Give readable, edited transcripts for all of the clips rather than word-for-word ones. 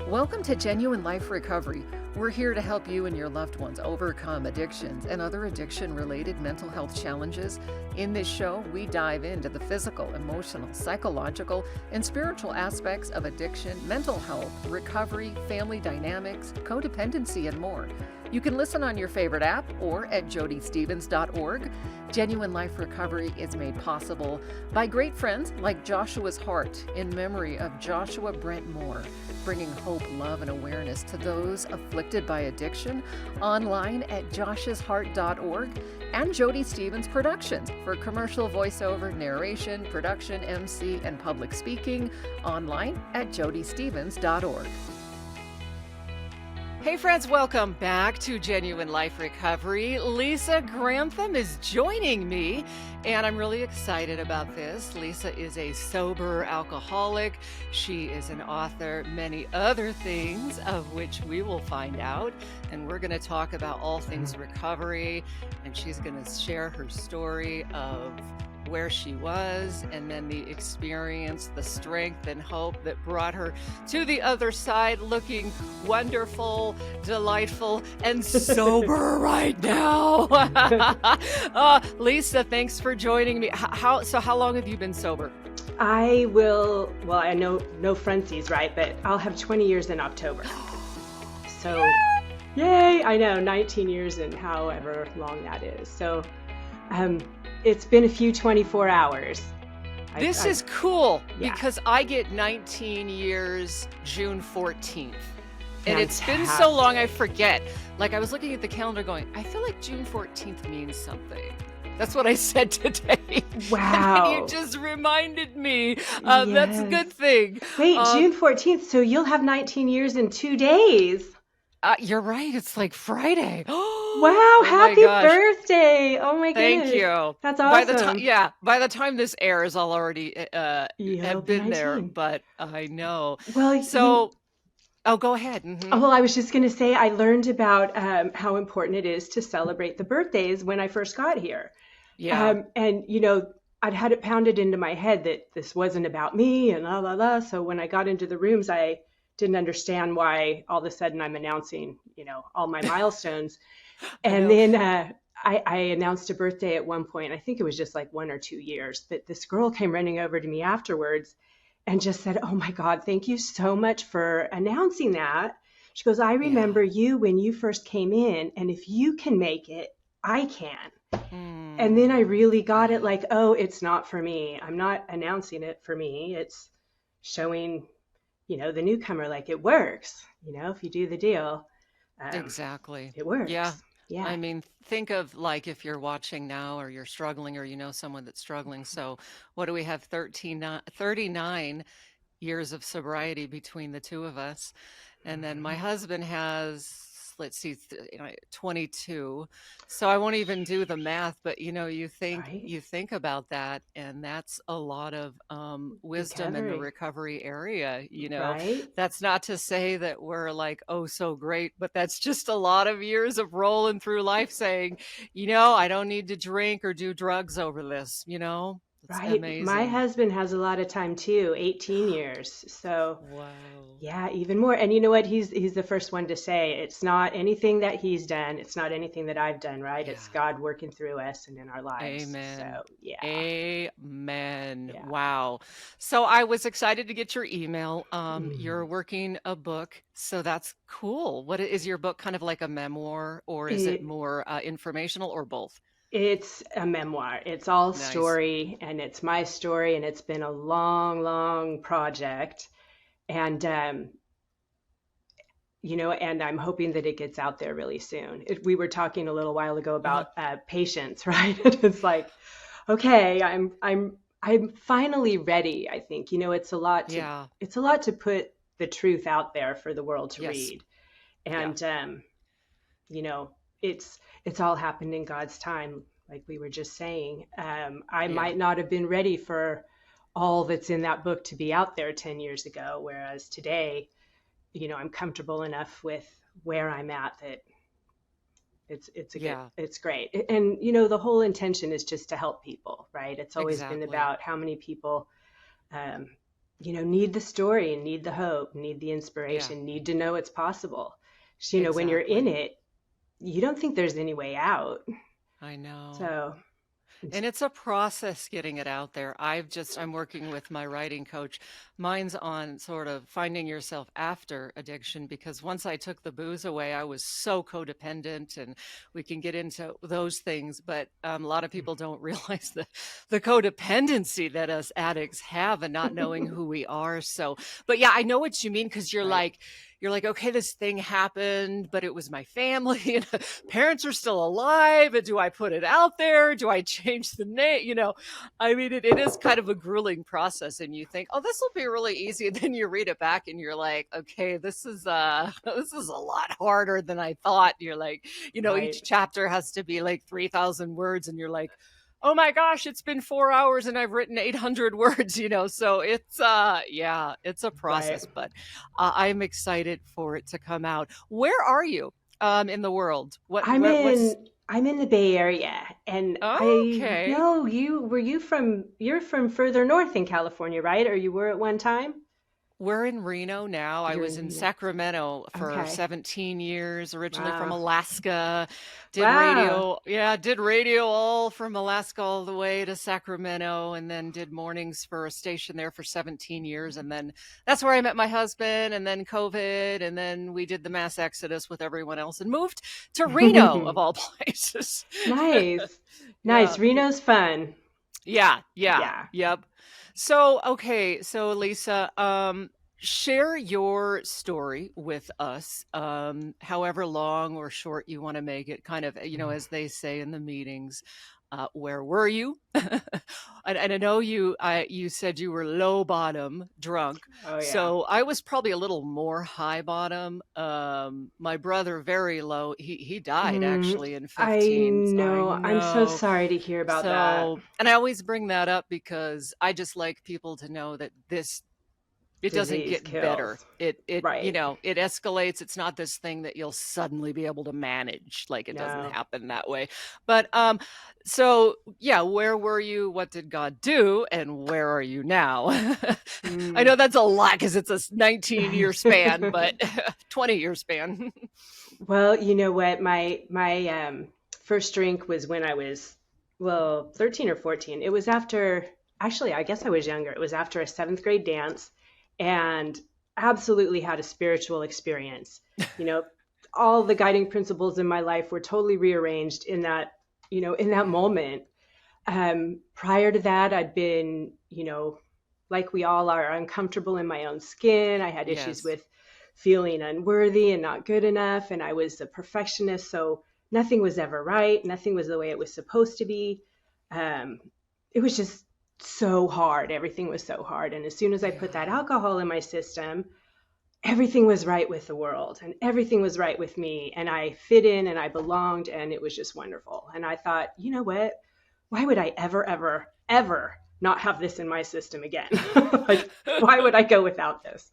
Welcome to Genuine Life Recovery. We're here to help you and your loved ones overcome addictions and other addiction-related mental health challenges. In this show, we dive into the physical, emotional, psychological, and spiritual aspects of addiction, mental health, recovery, family dynamics, codependency, and more. You can listen on your favorite app or at jodystevens.org. Genuine Life Recovery is made possible by great friends like Joshua's Heart in memory of Joshua Brent Moore, bringing hope, love, and awareness to those afflicted by addiction, online at joshsheart.org, and Jody Stevens Productions for commercial voiceover, narration, production, MC, and public speaking, online at jodystevens.org. Hey friends, welcome back to Genuine Life Recovery. Lisa Grantham is joining me, and I'm really excited about this. Lisa is a sober alcoholic. She is an author, many other things of which we will find out. And we're going to talk about all things recovery, and she's going to share her story of where she was, and then the experience, the strength and hope that brought her to the other side, looking wonderful, delightful, and sober right now. Lisa, thanks for joining me. How long have you been sober? I know no frontsies, right? But I'll have 20 years in October. So, yay! I know, 19 years and however long that is. So, it's been a few 24 hours. This is cool because I get 19 years June 14th. And it's been so long I forget. Like I was looking at the calendar going, I feel like June 14th means something. That's what I said today. Wow. And you just reminded me. That's a good thing. Wait, June 14th. So you'll have 19 years in 2 days. You're right. It's like Friday. Wow. Happy birthday. Oh my goodness. Thank you. That's awesome. By the time this airs, I'll already have been 19. There, but I know. Well, go ahead. Mm-hmm. Well, I was just going to say, I learned about how important it is to celebrate the birthdays when I first got here. Yeah. And, I'd had it pounded into my head that this wasn't about me and la, la, la. So when I got into the rooms, I didn't understand why all of a sudden I'm announcing, all my milestones. And then I announced a birthday at one point. I think it was just like 1 or 2 years. But this girl came running over to me afterwards and just said, "Oh my God, thank you so much for announcing that." She goes, "I remember you when you first came in, and if you can make it, I can." And then I really got it like, oh, it's not for me. I'm not announcing it for me. It's showing, the newcomer, like it works, if you do the deal. Exactly. It works. Yeah. I mean, think of like if you're watching now or you're struggling or someone that's struggling. So what do we have? 39 years of sobriety between the two of us. And then my husband has, 22. So I won't even do the math, but you think about that, and that's a lot of wisdom in the recovery area. Right? That's not to say that we're like, oh, so great, but that's just a lot of years of rolling through life saying, I don't need to drink or do drugs over this. It's right. Amazing. My husband has a lot of time too, 18 years. So wow. Yeah, even more. And you know what? He's the first one to say it's not anything that he's done. It's not anything that I've done, right? Yeah. It's God working through us and in our lives. Amen. So, yeah. Amen. Yeah. Wow. So I was excited to get your email. You're working a book, so that's cool. What is your book, kind of like a memoir, or is it more informational, or both? It's a memoir. It's all story, and it's my story, and it's been a long, long project. And, and I'm hoping that it gets out there really soon. We were talking a little while ago about patience, right? It's like, okay, I'm finally ready. I think, it's a lot to put the truth out there for the world to read. And, it's all happened in God's time. Like we were just saying, I might not have been ready for all that's in that book to be out there 10 years ago. Whereas today, I'm comfortable enough with where I'm at that it's great. And, the whole intention is just to help people, right? It's always been about how many people need the story and need the hope, need the Yeah, inspiration, need to know it's possible. So, when you're in exactly. it, you don't think there's any way out. I know. So, And it's a process getting it out there. I'm working with my writing coach. Mine's on sort of finding yourself after addiction, because once I took the booze away, I was so codependent, and we can get into those things. But a lot of people don't realize the codependency that us addicts have and not knowing who we are. So, but yeah, I know what you mean, because right, you're like, okay, this thing happened, but it was my family and parents are still alive. And do I put it out there? Do I change the name? I mean, it is kind of a grueling process, and you think, oh, this will be really easy. And then you read it back and you're like, okay, this is this is a lot harder than I thought. You're like, right, each chapter has to be like 3,000 words, and you're like, oh my gosh, it's been 4 hours and I've written 800 words, so yeah, it's a right. process, but I'm excited for it to come out. Where are you in the world? I'm What's in I'm in the Bay Area, and I okay? know you're from further north in California, right? Or you were at one time? We're in Reno now. I You're was in in Reno. Sacramento for Okay. 17 years, originally from Wow. Alaska. Did Wow. radio. Yeah, did radio all from Alaska all the way to Sacramento, and then did mornings for a station there for 17 years. And then that's where I met my husband, and then COVID, and then we did the mass exodus with everyone else and moved to Reno, of all places. Nice. Yeah. Nice. Reno's fun. Yeah, yeah, Yeah. yep. So, okay, so Lisa, share your story with us, however long or short you want to make it, kind of, as they say in the meetings. Where were you? And I know you said you were low bottom drunk. Oh yeah. So I was probably a little more high bottom. My brother, very low. He died Mm, actually in I 15s. I know. I'm so know. sorry to hear about that. So, and I always bring that up because I just like people to know that it doesn't Disease get better. kills. It Right. it escalates. It's not this thing that you'll suddenly be able to manage. Like, it doesn't No. happen that way. But so yeah, where were you? What did God do? And where are you now? I Mm. know that's a lot because it's a 19-year span, but 20-year span. Well, you know what? My first drink was when I was, well, 13 or 14. It was after, actually, I guess I was younger. It was after a seventh grade dance, and absolutely had a spiritual experience. You know, all the guiding principles in my life were totally rearranged in that moment. Prior to that, I'd been, like we all are, uncomfortable in my own skin. I had issues Yes. with feeling unworthy and not good enough. And I was a perfectionist. So nothing was ever right. Nothing was the way it was supposed to be. Um, it was just so hard. Everything was so hard. And as soon as I put that Yeah. alcohol in my system, everything was right with the world and everything was right with me. And I fit in and I belonged. And it was just wonderful. And I thought, you know what? Why would I ever, ever, ever not have this in my system again? Like, why would I go without this?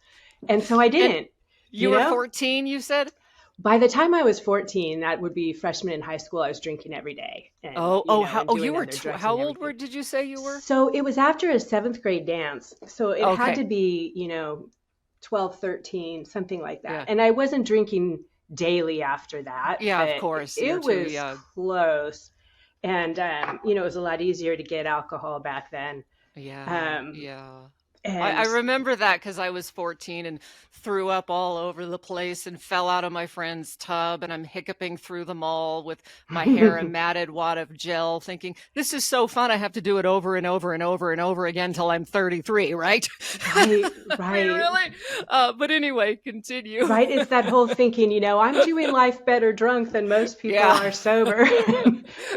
And so I And didn't, you you were know? 14, you said? By the time I was 14, that would be freshman in high school, I was drinking every day and, and You doing were, other drugs how and old everything. did you say you were? So it was after a seventh grade dance. So it had Okay. to be, 12, 13, something like that. Yeah. And I wasn't drinking daily after that, Yeah, of but course. You're it too was young. close. And, it was a lot easier to get alcohol back then. Yeah, Um, yeah. I and remember that because I was 14 and threw up all over the place and fell out of my friend's tub, and I'm hiccuping through the mall with my hair a matted wad of gel, thinking, this is so fun. I have to do it over and over and over and over again till I'm 33, right? right, I mean, right. really? But anyway, continue. Right? It's that whole thinking, I'm doing life better drunk than most people Yeah. are sober.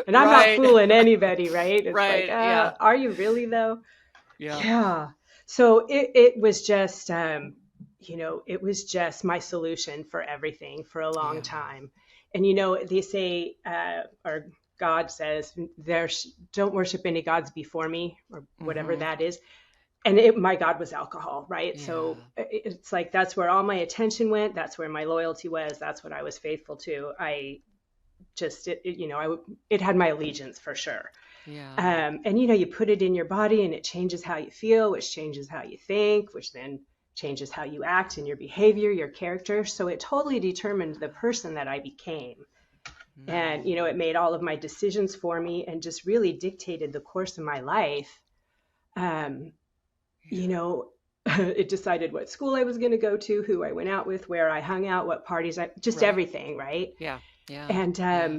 And I'm not Right. fooling anybody, right? It's like, Right. Yeah. are you really though? Yeah. Yeah. So it was just, it was just my solution for everything for a long Yeah. time. And, they say, or God says, don't worship any gods before me, or whatever Mm-hmm. that is. And my God was alcohol, right? So Yeah. it's like that's where all my attention went. That's where my loyalty was. That's what I was faithful to. I just, it had my allegiance for sure. Yeah. And, you put it in your body and it changes how you feel, which changes how you think, which then changes how you act and your behavior, your character. So it totally determined the person that I became. And, it made all of my decisions for me and just really dictated the course of my life. Um, you know, it decided what school I was going to go to, who I went out with, where I hung out, what parties just Right. everything. Right. Yeah. Yeah. And Yeah.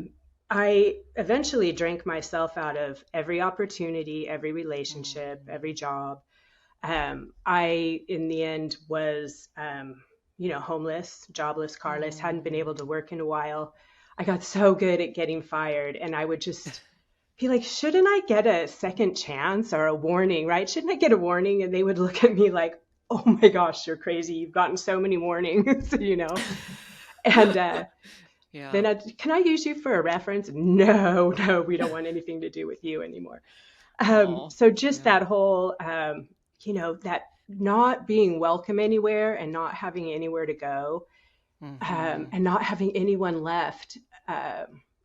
I eventually drank myself out of every opportunity, every relationship, Mm. every job. I, in the end, was, homeless, jobless, carless, hadn't been able to Mm. work in a while. I got so good at getting fired, and I would just be like, shouldn't I get a second chance or a warning, right? Shouldn't I get a warning? And they would look at me like, oh my gosh, you're crazy. You've gotten so many warnings, And Yeah. then can I use you for a reference? No, no, we don't want anything to do with you anymore. Oh. So just Yeah. that whole, that not being welcome anywhere and not having anywhere to go, Mm-hmm. and not having anyone left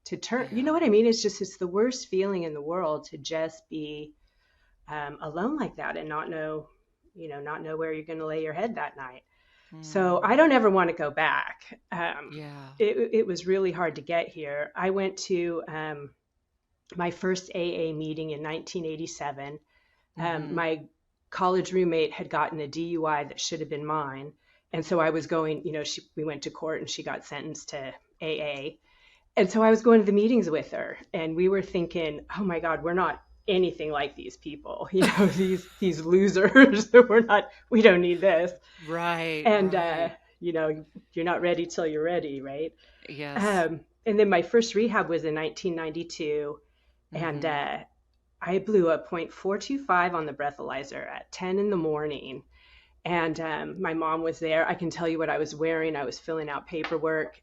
to turn. You know Yeah. what I mean? It's the worst feeling in the world to just be alone like that and not know where you're going to lay your head that night. So I don't Mm. ever want to go back. Yeah. It was really hard to get here. I went to my first AA meeting in 1987. Mm-hmm. My college roommate had gotten a DUI that should have been mine. And so I was going, we went to court and she got sentenced to AA. And so I was going to the meetings with her and we were thinking, oh my God, we're not anything like these people, these losers. We don't need this. Right. And, Right. you're not ready till you're ready, right? Yes. And then my first rehab was in 1992. And Mm-hmm. I blew a .425 on the breathalyzer at 10 in the morning. And my mom was there. I can tell you what I was wearing. I was filling out paperwork.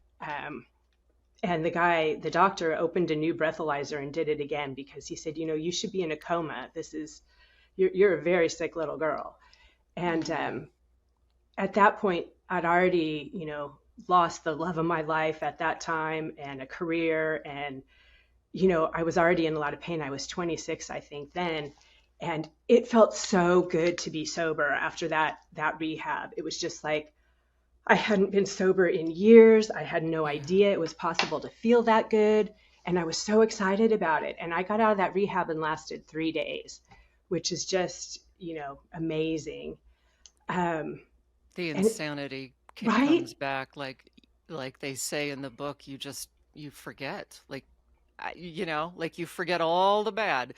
And the doctor opened a new breathalyzer and did it again because he said, you should be in a coma. You're a very sick little girl. And Mm. at that point, I'd already, lost the love of my life at that time and a career. And I was already in a lot of pain. I was 26, I think, then. And it felt so good to be sober after that rehab. It was just like I hadn't been sober in years. I had no Yeah. idea it was possible to feel that good. And I was so excited about it. And I got out of that rehab and lasted 3 days, which is just, amazing. Um, The and insanity right, comes back like they say in the book, you forget. Like you forget all the bad.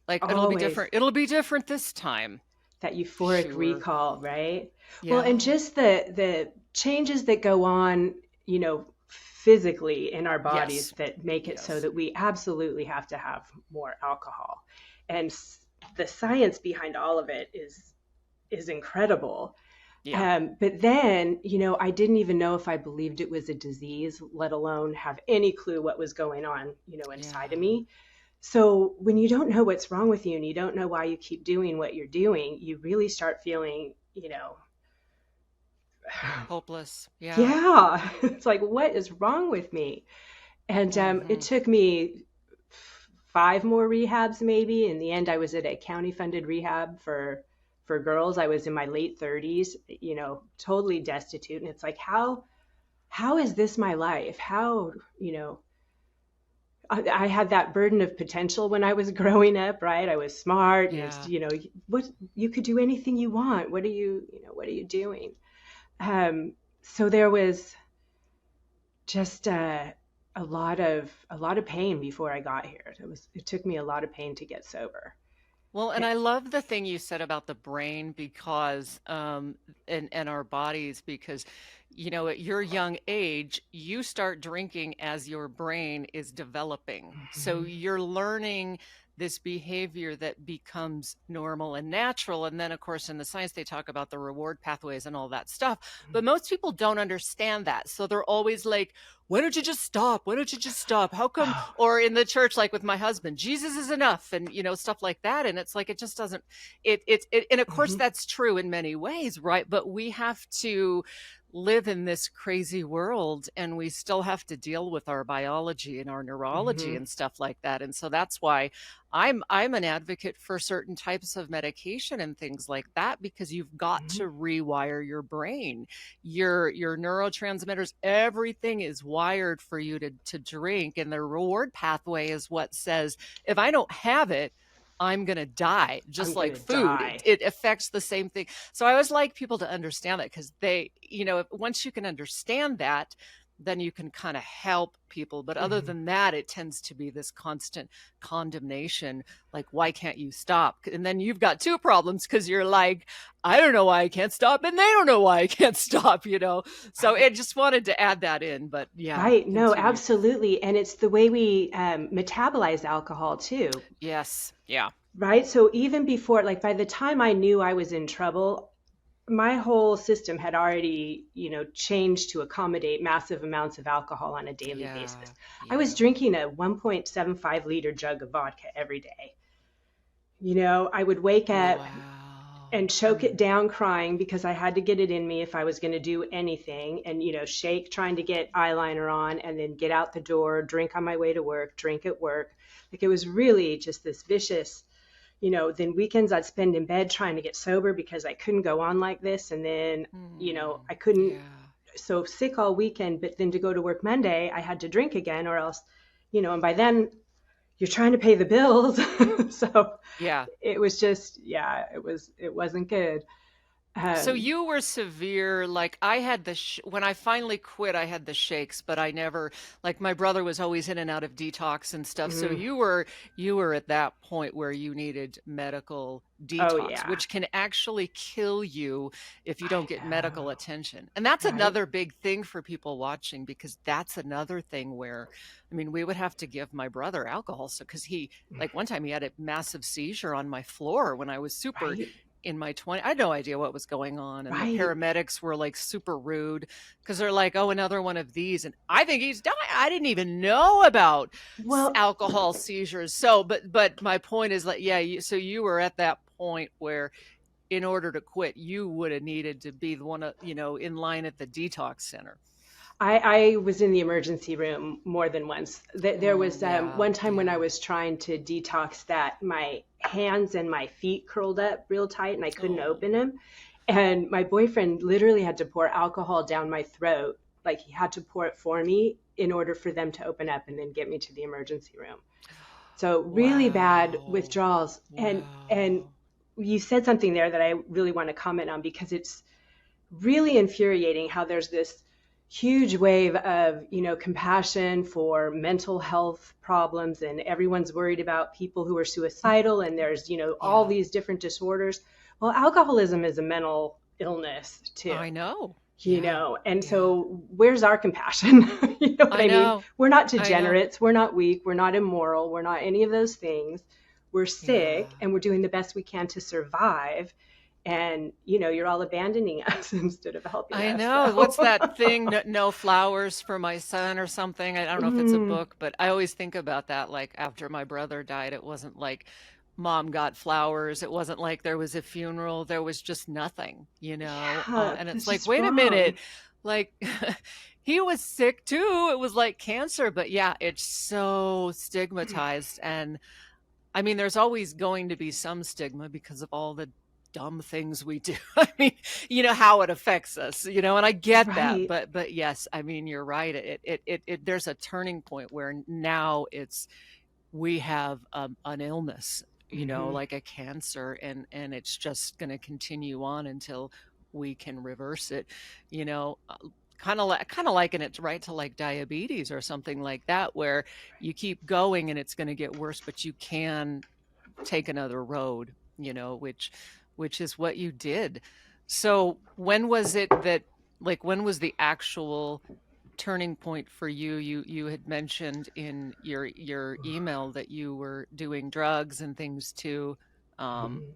Like always it'll be different this time. that euphoric Sure. recall, right? Well, and Yeah. just the changes that go on, physically in our bodies Yes. that make it so Yes. that we absolutely have to have more alcohol. And the science behind all of it is incredible. Yeah. But then, I didn't even know if I believed it was a disease, let alone have any clue what was going on, inside of Yeah. me. So when you don't know what's wrong with you and you don't know why you keep doing what you're doing, you really start feeling, Hopeless. Yeah. yeah, it's like, what is wrong with me? And it Mm-hmm. took me 5 more rehabs, maybe. In the end, I was at a county funded rehab for girls. I was in my late 30s, totally destitute. And it's like, how is this my life? How, I had that burden of potential when I was growing up, right? I was smart and Yeah. what you could do anything you want. What are you doing? So there was just a lot of pain before I got here. It took me a lot of pain to get sober. Well, and I love the thing you said about the brain because and our bodies because at your young age you start drinking as your brain is developing. So Mhm. you're learning this behavior that becomes normal and natural. And then of course in the science they talk about the reward pathways and all that stuff. But most people don't understand that. So they're always like, why don't you just stop? Why don't you just stop? How come? Oh, Or in the church, like with my husband, Jesus is enough, and stuff like that. And it's like it just doesn't. And of course mhm. that's true in many ways, right? But we have to live in this crazy world, and we still have to deal with our biology and our neurology Hmm. and stuff like that. And so that's why I'm an advocate for certain types of medication and things like that, because you've got Hmm. to rewire your brain, your neurotransmitters, everything is wired for you to drink, and the reward pathway is what says, if I don't have it, I'm going to die. I'm Just like gonna food, die. it affects the same thing. So I always like people to understand that, because they, once you can understand that, then you can kind of help people. But other Hmm. than that, it tends to be this constant condemnation, like, why can't you stop? And then you've got two problems, because you're like, I don't know why I can't stop, and they don't know why I can't stop. So Right. it just wanted to add that in. But yeah, Right. No, continue. absolutely. And it's the way we metabolize alcohol too. Yes. Yeah. Right. So even before, like by the time I knew I was in trouble, my whole system had already, changed to accommodate massive amounts of alcohol on a daily Yeah. basis. I was Yeah. drinking a 1.75-liter jug of vodka every day. I would wake up Wow. and choke it down crying because I had to get it in me if I was going to do anything, and shake trying to get eyeliner on, and then get out the door, drink on my way to work, drink at work. Like it was really just this vicious, then weekends I'd spend in bed trying to get sober because I couldn't go on like this. And then, I couldn't, Yeah. so sick all weekend, but then to go to work Monday, I had to drink again, or else, and by then you're trying to pay the bills. So Yeah. it was just, yeah, it wasn't good. So Um, you were severe. Like, I had when I finally quit, I had the shakes, but I never, like, my brother was always in and out of detox and stuff. So mm, you were at that point where you needed medical oh detox, yeah, which can actually kill you if you don't I get medical know, attention. And that's right? another big thing for people watching, because that's another thing where, I mean, we would have to give my brother alcohol. So, because like one time he had a massive seizure on my floor when I was super Right, in my 20s. I had no idea what was going on, and the right. paramedics were like super rude, because they're like, oh, another one of these, and I think he's dying. I didn't even know about Well, alcohol seizures. So but my point is, like, yeah, so you were at that point where, in order to quit, you would have needed to be the one, in line at the detox center. I was in the emergency room more than once. There was Yeah. one time when I Yeah. was trying to detox that my hands and my feet curled up real tight and I couldn't Oh. open them. And my boyfriend literally had to pour alcohol down my throat. Like he had to pour it for me in order for them to open up and then get me to the emergency room. So really bad Wow. withdrawals. And Wow. you said something there that I really want to comment on because it's really infuriating how there's this huge wave of compassion for mental health problems, and everyone's worried about people who are suicidal, and there's all Yeah. these different disorders. Well, alcoholism is a mental illness too, I know. Yeah. and Yeah. so where's our compassion? You know what I I mean? know. We're not I know. degenerates, we're not weak, we're not immoral, we're not any of those things. We're Yeah. sick and we're doing the best we can to survive, and you're all abandoning us instead of helping I us. know. What's So that thing? No, no flowers for my son or something. I don't know if it's a mm, book, but I always think about that. Like, after my brother died, it wasn't like mom got flowers. It wasn't like there was a funeral. There was just nothing, yeah, and it's that's like, just wait a wrong. minute. Like, he was sick too. It was like cancer, but yeah, it's so stigmatized. And I mean, there's always going to be some stigma because of all the dumb things we do. I mean, how it affects us, and I get that, Right. but yes, I mean, you're right. There's a turning point where now we have an illness, Hmm. like a cancer, and it's just going to continue on until we can reverse it, you know. Kind of liken it right to like diabetes or something like that, where you keep going and it's going to get worse, but you can take another road, which is what you did. So when was it that, like, when was the actual turning point for you? You had mentioned in your email that you were doing drugs and things too, um, Mhm.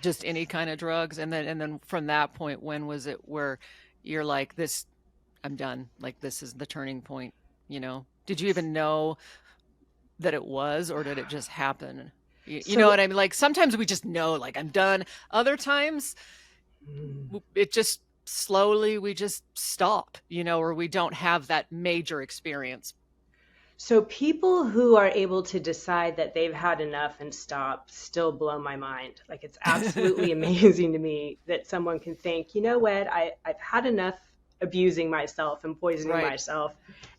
just any kind of drugs, and then from that point, when was it where you're like, this, I'm done. Like, this is the turning point. Did you even know that it was, or did it just happen? You know So, what I mean? Like, sometimes we just know, like, I'm done. Other times mm, it just slowly we just stop, or we don't have that major experience? So people who are able to decide that they've had enough and stop still blow my mind. Like, it's absolutely amazing to me that someone can think, you know what, I've had enough abusing myself and poisoning Right. myself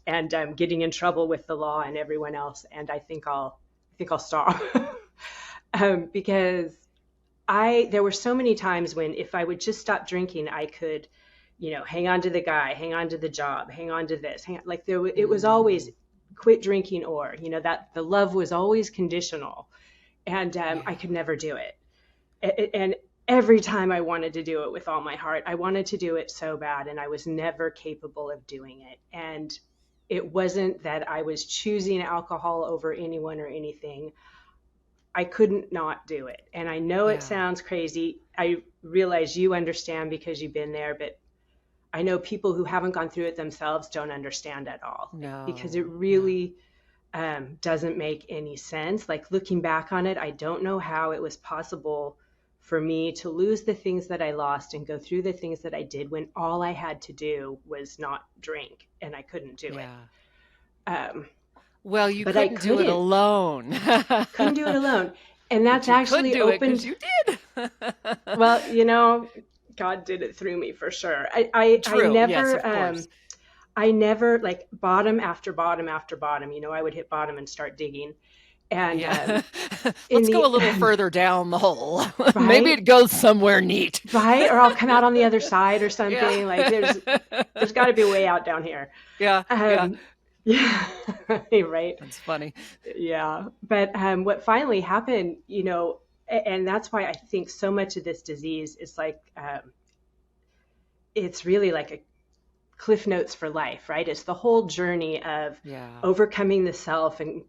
and getting in trouble with the law and everyone else, and I think I'll stop. Because there were so many times when if I would just stop drinking, I could, hang on to the guy, hang on to the job, hang on to this, it was always Mm, quit drinking, or, that the love was always conditional, and I yeah. could never do it. And every time I wanted to do it with all my heart, I wanted to do it so bad, and I was never capable of doing it. And it wasn't that I was choosing alcohol over anyone or anything. I couldn't not do it. And I know it Yeah. sounds crazy. I realize you understand because you've been there, but I know people who haven't gone through it themselves don't understand at all, because it No, no. really doesn't make any sense. Like, looking back on it, I don't know how it was possible for me to lose the things that I lost and go through the things that I did when all I had to do was not drink, and I couldn't do it. Yeah. Um, Well, you but I couldn't do it alone. couldn't do it alone. And But that's you could actually do it because opened, you did. well, God did it through me for sure. True. Yes, of course. I never, like, bottom after bottom after bottom, I would hit bottom and start digging. And Yeah. in Let's go a the little further down the hole. Maybe right, it goes somewhere neat. right, or I'll come out on the other side or Yeah. something. Like, there's got to be a way out down here. Yeah. Yeah. Um, yeah, right. That's funny. Yeah. But what finally happened, and that's why I think so much of this disease is like, it's really like a cliff notes for life, right? It's the whole journey of Yeah. overcoming the self and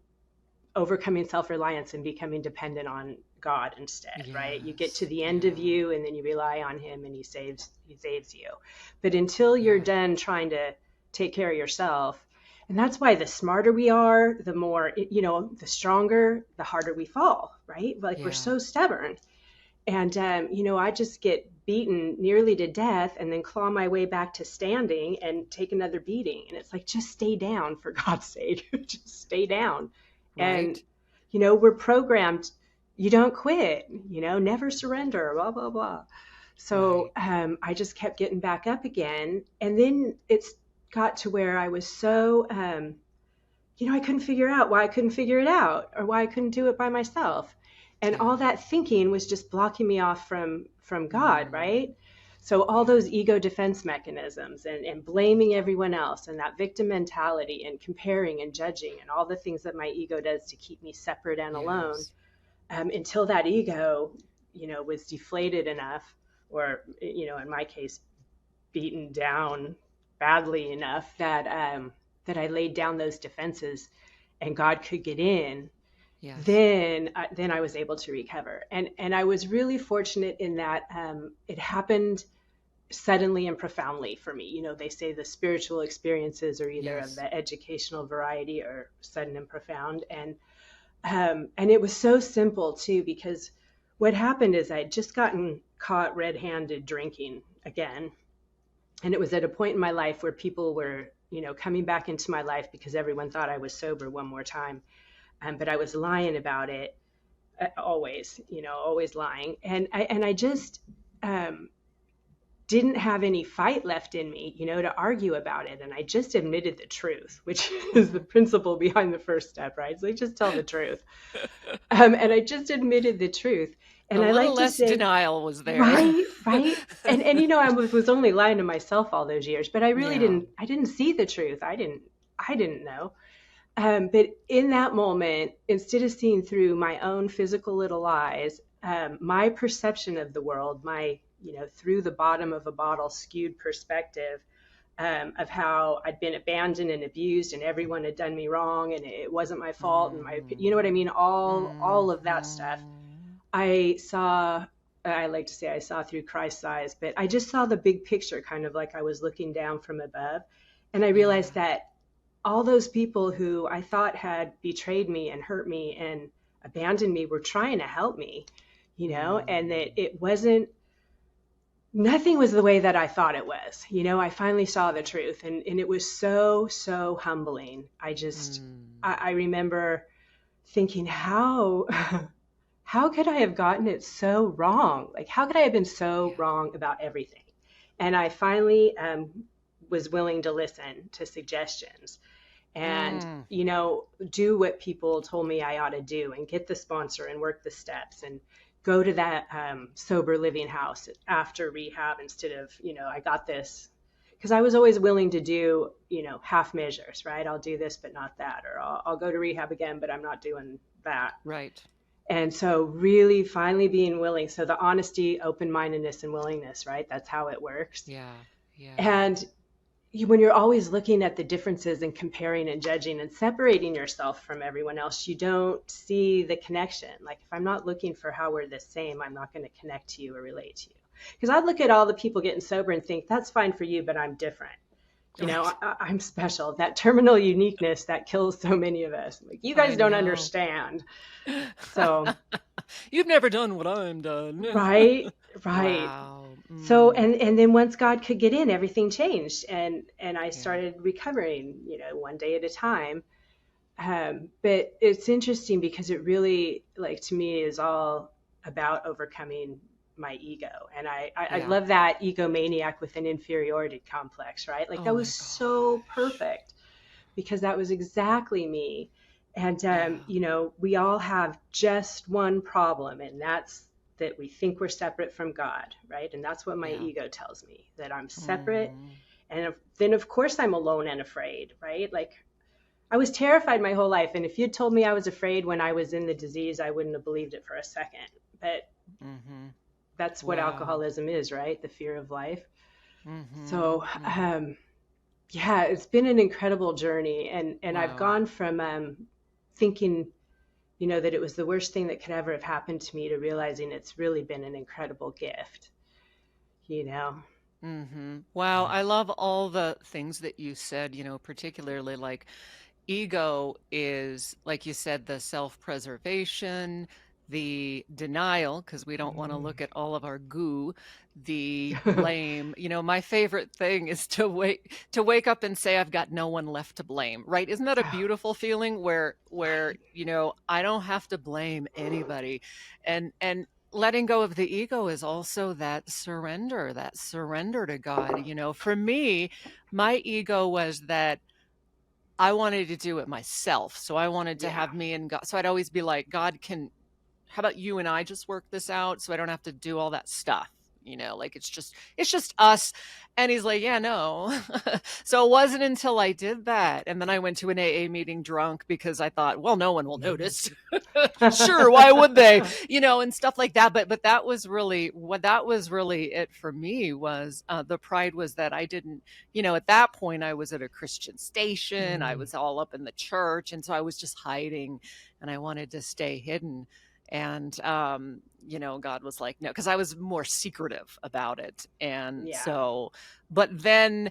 overcoming self-reliance and becoming dependent on God instead, right? You get to Yes. the end of Yeah. you, and then you rely on him, and he saves you. But until you're Yeah. done trying to take care of yourself, and that's why the smarter we are, the more, the stronger, the harder we fall, right? Like, we're Yeah. so stubborn. And, I just get beaten nearly to death and then claw my way back to standing and take another beating. And it's like, just stay down, for God's sake. Just stay down. And, Right. we're programmed, you don't quit, never surrender, blah, blah, blah. So Right. I just kept getting back up again. And then it's got to where I was so, I couldn't figure out why I couldn't figure it out, or why I couldn't do it by myself. And all Yeah. that thinking was just blocking me off from God, Mm, right? So all yeah. those ego defense mechanisms, and blaming everyone else, and that victim mentality, and comparing and judging, and all the things that my ego does to keep me separate and alone, Yes. until that ego, was deflated enough, or, in my case, beaten down badly enough that I laid down those defenses and God could get in. Yes. Then I was able to recover, and I was really fortunate in that it happened suddenly and profoundly for me. They say the spiritual experiences are either of Yes. the educational variety or sudden and profound, and it was so simple too, because what happened is I'd just gotten caught red-handed drinking again, and it was at a point in my life where people were, coming back into my life because everyone thought I was sober one more time. But I was lying about it, always, always lying. And I just um, didn't have any fight left in me, to argue about it. And I just admitted the truth, which is the Hmm. principle behind the first step, right? So, just tell the truth. And I just admitted the truth. A And I little like to less say, denial was there. right, right. And I was only lying to myself all those years, but I really Yeah. didn't see the truth. I didn't know. But in that moment, instead of seeing through my own physical little eyes, my perception of the world, my, through the bottom of a bottle skewed perspective, of how I'd been abandoned and abused, and everyone had done me wrong, and it wasn't my fault, and you know what I Mm, mean? All of that stuff. mhm. I saw, I like to say I saw through Christ's eyes, but I just saw the big picture, kind of like I was looking down from above. And I realized Yeah. that all those people who I thought had betrayed me and hurt me and abandoned me were trying to help me, and that Mm, it wasn't nothing was the way that I thought it was. I finally saw the truth, and it was so, so humbling. I remember thinking, how could I have gotten it so wrong? Like, how could I have been so Yeah. wrong about everything? And I finally was willing to listen to suggestions and, Mm. do what people told me I ought to do and get the sponsor and work the steps and go to that sober living house after rehab instead of, I got this. Because I was always willing to do, half measures, right? I'll do this, but not that. Or I'll go to rehab again, but I'm not doing that. Right. And so really finally being willing. So the honesty, open-mindedness, and willingness, right? That's how it works. Yeah. Yeah. And when you're always looking at the differences and comparing and judging and separating yourself from everyone else, you don't see the connection. Like, if I'm not looking for how we're the same, I'm not going to connect to you or relate to you. Because I'd look at all the people getting sober and think, that's fine for you, but I'm different. Right. I'm special. That terminal uniqueness that kills so many of us. Like, you I guys don't know. understand. So, You've never done what I'm done. right, right. Wow. So, and then once God could get in, everything changed, and I Yeah. started recovering, one day at a time. But it's interesting because it really, like, to me, is all about overcoming my ego. And I Yeah. love that egomaniac with an inferiority complex, right? Like, Oh that my was so gosh. perfect because that was exactly me. And, Yeah. we all have just one problem, and that's that we think we're separate from God, right? And that's what my Yeah. ego tells me, that I'm separate. Mm. And then, of course, I'm alone and afraid, right? Like, I was terrified my whole life. And if you'd told me I was afraid when I was in the disease, I wouldn't have believed it for a second. But Mm-hmm. that's what Wow. alcoholism is, right? The fear of life. Mm-hmm. So, Mm-hmm. yeah, it's been an incredible journey. And I've Wow. gone from thinking, that it was the worst thing that could ever have happened to me to realizing it's really been an incredible gift, you know? Mm-hmm. Wow. I love all the things that you said, particularly like ego is, like you said, the self-preservation, the denial, because we don't want to Mm, look at all of our goo, the blame. My favorite thing is to wake up and say I've got no one left to blame, right? Isn't that a oh, beautiful feeling where right. I don't have to blame anybody. And letting go of the ego is also that surrender to God. For me, my ego was that I wanted to do it myself. So I wanted to Yeah. have me and God. So I'd always be like, God, how about you and I just work this out so I don't have to do all that stuff? Like it's just us. And he's like, yeah, no. So it wasn't until I did that. And then I went to an AA meeting drunk because I thought, well, no one will notice. Sure, why would they? And stuff like that. But that was really it for me was the pride was that I didn't, at that point I was at a Christian station, I Mm, was all up in the church, and so I was just hiding, and I wanted to stay hidden. And God was like, no, because I was more secretive about it. And yeah. so, but then,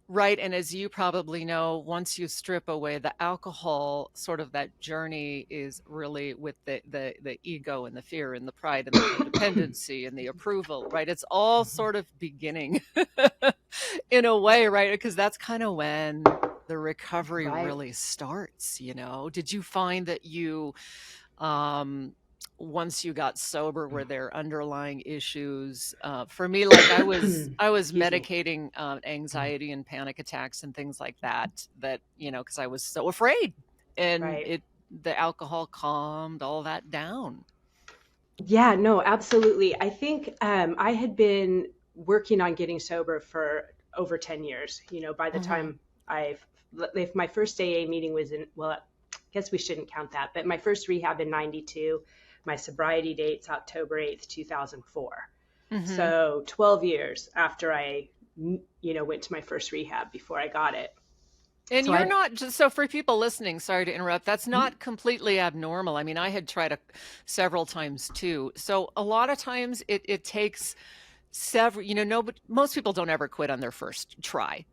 right. And as you probably know, once you strip away the alcohol, sort of that journey is really with the ego and the fear and the pride and the codependency and the approval, right? It's all sort of beginning in a way, right? Because that's kind of when the recovery Right. really starts. Did you find that um, once you got sober, were there underlying issues? For me, like I was Excuse me. medicating anxiety and panic attacks and things like that. Because I was so afraid, and Right. the alcohol calmed all that down. Yeah, no, absolutely. I think I had been working on getting sober for over 10 years. By the Hmm. time if my first AA meeting was well, I guess we shouldn't count that, but my first rehab in 92, my sobriety date's October 8th, 2004. Hmm. So 12 years after I, went to my first rehab before I got it. And So you're I, not just so for people listening, sorry to interrupt, that's not completely abnormal. I mean, I had tried several times too. So a lot of times it takes several, no, but most people don't ever quit on their first try.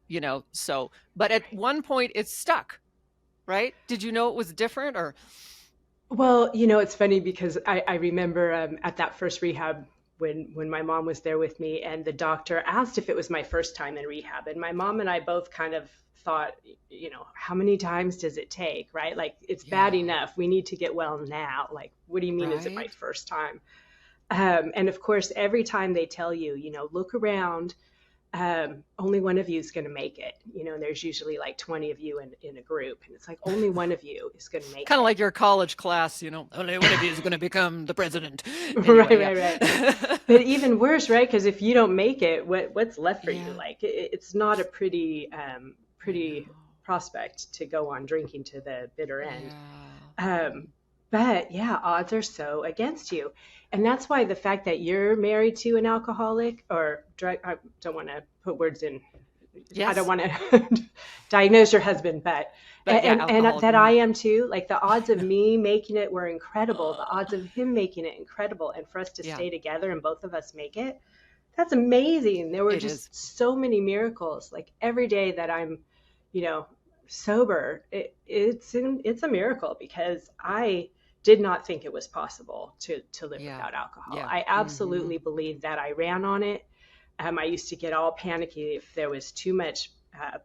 So, but at one point it's stuck, right? Did you know it was different or? well, it's funny because I remember at that first rehab when my mom was there with me, and the doctor asked if it was my first time in rehab. And my mom and I both kind of thought, how many times does it take, right? Like, it's bad Yeah. enough. We need to get well now. Like, what do you mean, is it my Right. first time? And of course, every time they tell you, look around, only one of you is going to make it. And there's usually like 20 of you in a group, and it's like only one of you is going to make Kind of it. like your college class, only one of you is going to become the president. Right, Anyway, right, right. yeah. But even worse, right? Because if you don't make it, what's left for you? Yeah, Like, it's not a pretty I pretty know. prospect to go on drinking to the bitter end. Yeah. Um, but yeah, odds are so against you. And that's why the fact that you're married to an alcoholic or drug, I don't want to put words in, I don't Yes. want to diagnose your husband, but, But yeah, and alcoholic. that I am too, like the odds of me making it were incredible. The odds of him making it incredible. And for us to Yeah, stay together and both of us make it, that's amazing. There were it is. just so many miracles. Like every day that I'm, you know, sober, it's a miracle because I did not think it was possible to live Yeah. without alcohol. Yeah. I Hmm. absolutely believe that. I ran on it. I used to get all panicky if there was too much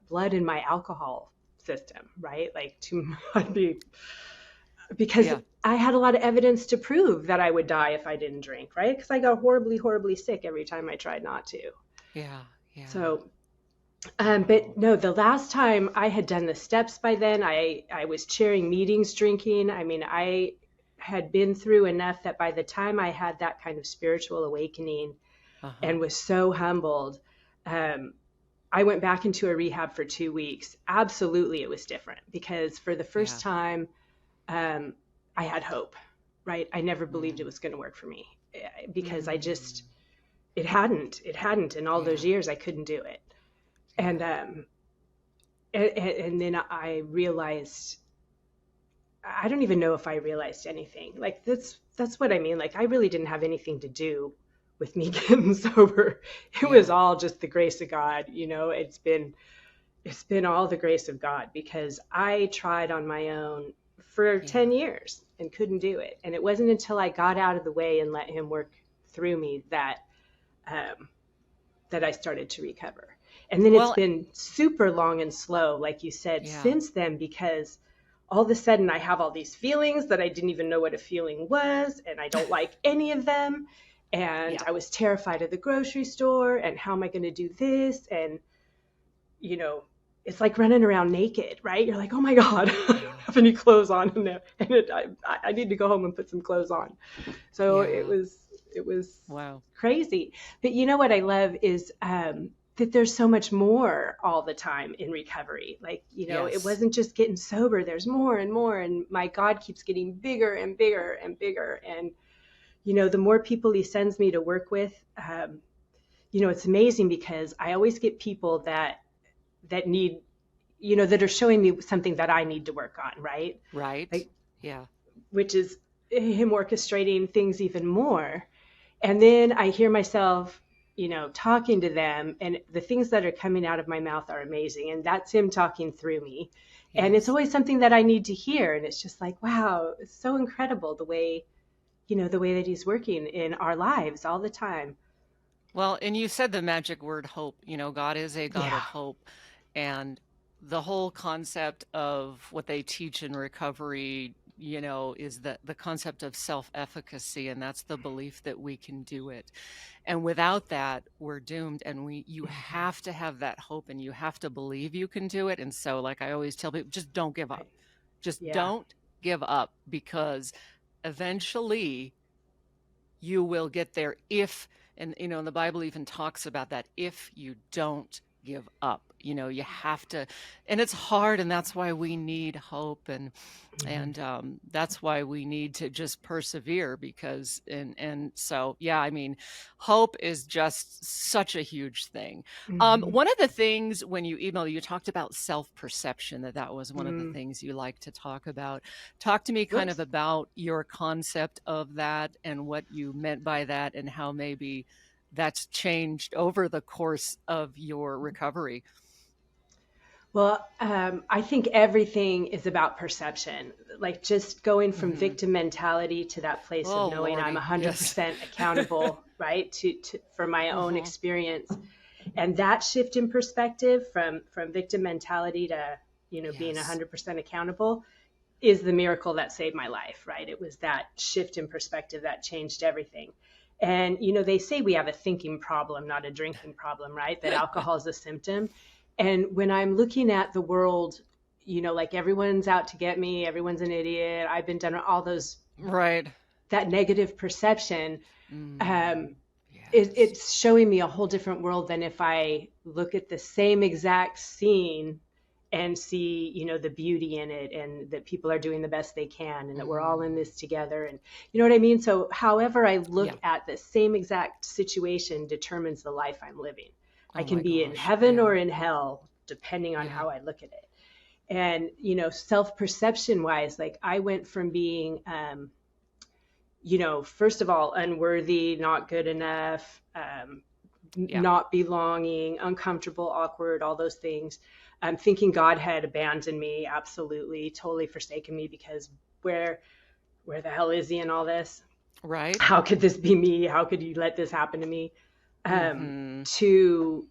blood in my alcohol system, right? Like too, I'd be because Yeah. I had a lot of evidence to prove that I would die if I didn't drink, right? Because I got horribly, horribly sick every time I tried not to. Yeah. Yeah. So, but Wow. no, the last time I had done the steps by then, I was chairing meetings drinking. I mean, I had been through enough that by the time I had that kind of spiritual awakening Uh-huh. and was so humbled, um, I went back into a rehab for 2 weeks. Absolutely, it was different because for the first Yeah. time, um, I had hope, right? I never believed it Mm. was going to work for me because Mm. it hadn't in all those Yeah. years. I couldn't do it. And, Yeah. and then I realized, I don't even know if I realized anything. Like that's what I mean. Like I really didn't have anything to do with me getting sober. It was Yeah. all just the grace of God. It's been all the grace of God because I tried on my own for Yeah. 10 years and couldn't do it. And it wasn't until I got out of the way and let him work through me um, that I started to recover. And then it's Well, been super long and slow, like you said, yeah. since then, because all of a sudden I have all these feelings that I didn't even know what a feeling was, and I don't like any of them. And Yeah. I was terrified of the grocery store, and how am I going to do this? And, you know, it's like running around naked, right? You're like, oh my God, I don't Yeah. have any clothes on, I need to go home and put some clothes on. So it Yeah. was it was Wow. crazy. But you know what I love is that there's so much more all the time in recovery. Like, it Yes. wasn't just getting sober. There's more and more, and my God keeps getting bigger and bigger and bigger. And the more people He sends me to work with, it's amazing because I always get people that need, that are showing me something that I need to work on, right? Right. Like, Yeah. which is Him orchestrating things even more. And then I hear myself, talking to them, and the things that are coming out of my mouth are amazing. And that's Him talking through me. And it's Yes. always something that I need to hear. And it's just like, wow, it's so incredible the way that He's working in our lives all the time. Well, and you said the magic word hope. God is a God Yeah. of hope. And the whole concept of what they teach in recovery, is the concept of self-efficacy, and that's the belief that we can do it. And without that, we're doomed. And you have to have that hope and you have to believe you can do it. And so, like I always tell people, just don't give up. Right. Just Yeah. don't give up because eventually you will get there if, and the Bible even talks about that, if you don't give up. You have to, and it's hard, and that's why we need hope, and Mhm. and that's why we need to just persevere, because and so yeah, I mean, hope is just such a huge thing. Mhm. One of the things when you email, you talked about self-perception, that was one of the Mm. things you like to talk about. Talk to me kind of Whoops. about your concept of that and what you meant by that and how maybe that's changed over the course of your recovery. Well, I think everything is about perception. Like just going from Hmm. victim mentality to that place of Oh, knowing I'm Lordy. Yes. 100% accountable, right? To for my own Hmm. experience, and that shift in perspective from victim mentality to being Yes. 100% accountable is the miracle that saved my life, right? It was that shift in perspective that changed everything. And, they say we have a thinking problem, not a drinking problem, right? That alcohol is a symptom. And when I'm looking at the world, like everyone's out to get me, everyone's an idiot, I've been done all those, Right. that negative perception, um, Mm, yes. it's showing me a whole different world than if I look at the same exact scene and see, the beauty in it and that people are doing the best they can and that we're all in Mm, this together. And you know what I mean? So however I look yeah. at the same exact situation determines the life I'm living. I Oh can my be in gosh. heaven Yeah. or in hell, depending on Yeah. how I look at it. And, self-perception wise, like I went from being, first of all, unworthy, not good enough, Yeah. not belonging, uncomfortable, awkward, all those things. Thinking God had abandoned me, absolutely, totally forsaken me because where where the hell is he in all this? Right. How could this be me? How could you let this happen to me? Mm-hmm. To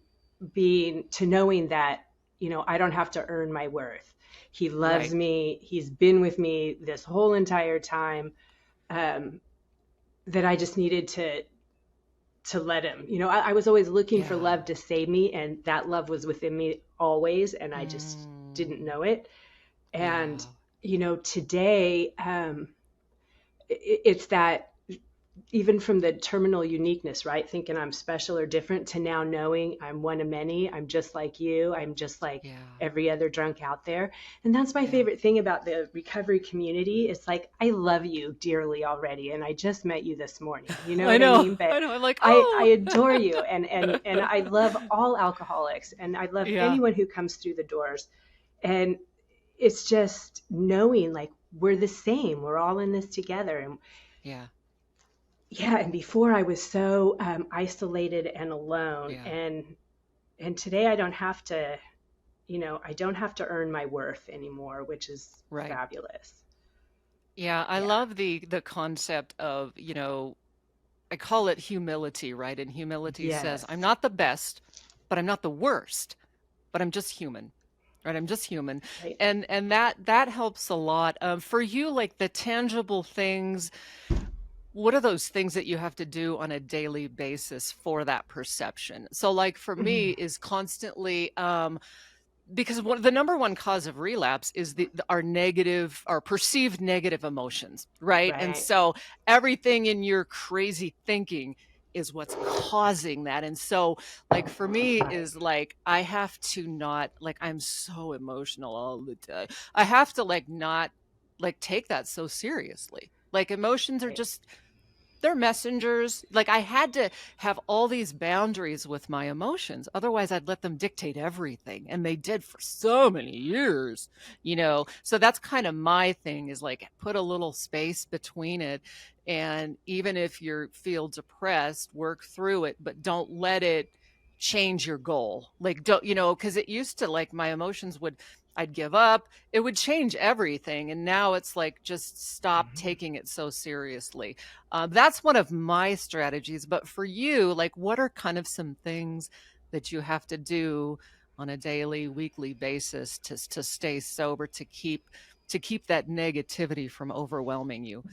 knowing that, I don't have to earn my worth. He loves Right. me. He's been with me this whole entire time. Um, that I just needed to let him. I was always looking for Yeah. love to save me, and that love was within me always, and I just didn't Mm, know it. And yeah. today, it's that even from the terminal uniqueness, right? Thinking I'm special or different to now knowing I'm one of many. I'm just like you. I'm just like Yeah. every other drunk out there. And that's my Yeah. favorite thing about the recovery community. It's like, I love you dearly already. And I just met you this morning. You know I what I know. mean? But I know. I'm like, I oh. adore you. And I love all alcoholics and I love Yeah. anyone who comes through the doors. And it's just knowing like we're the same. We're all in this together. And Yeah. yeah, and before I was so isolated and alone, Yeah. and today I don't have to, I don't have to earn my worth anymore, which is Right. fabulous. Yeah. I Yeah. love the concept of, I call it humility, right? And humility says, I'm Yes. not the best, but I'm not the worst, but I'm just human. Right, I'm just human, Right. and that helps a lot. For you, like the tangible things, what are those things that you have to do on a daily basis for that perception? So, like for me, is constantly because the number one cause of relapse is our negative, our perceived negative emotions, right? And Right. so everything in your crazy thinking is what's causing that. And so, like for me, Right. is like I have to not like I'm so emotional all the time. I have to like not like take that so seriously. Like emotions are Right. just they're messengers. Like I had to have all these boundaries with my emotions. Otherwise, I'd let them dictate everything. And they did for so many years. So that's kind of my thing is like put a little space between it. And even if you feel depressed, work through it, but don't let it change your goal. Like, don't, because it used to like my emotions I'd give up, it would change everything. And now it's like, just stop Mhm. taking it so seriously. That's one of my strategies. But for you, like, what are kind of some things that you have to do on a daily, weekly basis to stay sober, to keep that negativity from overwhelming you?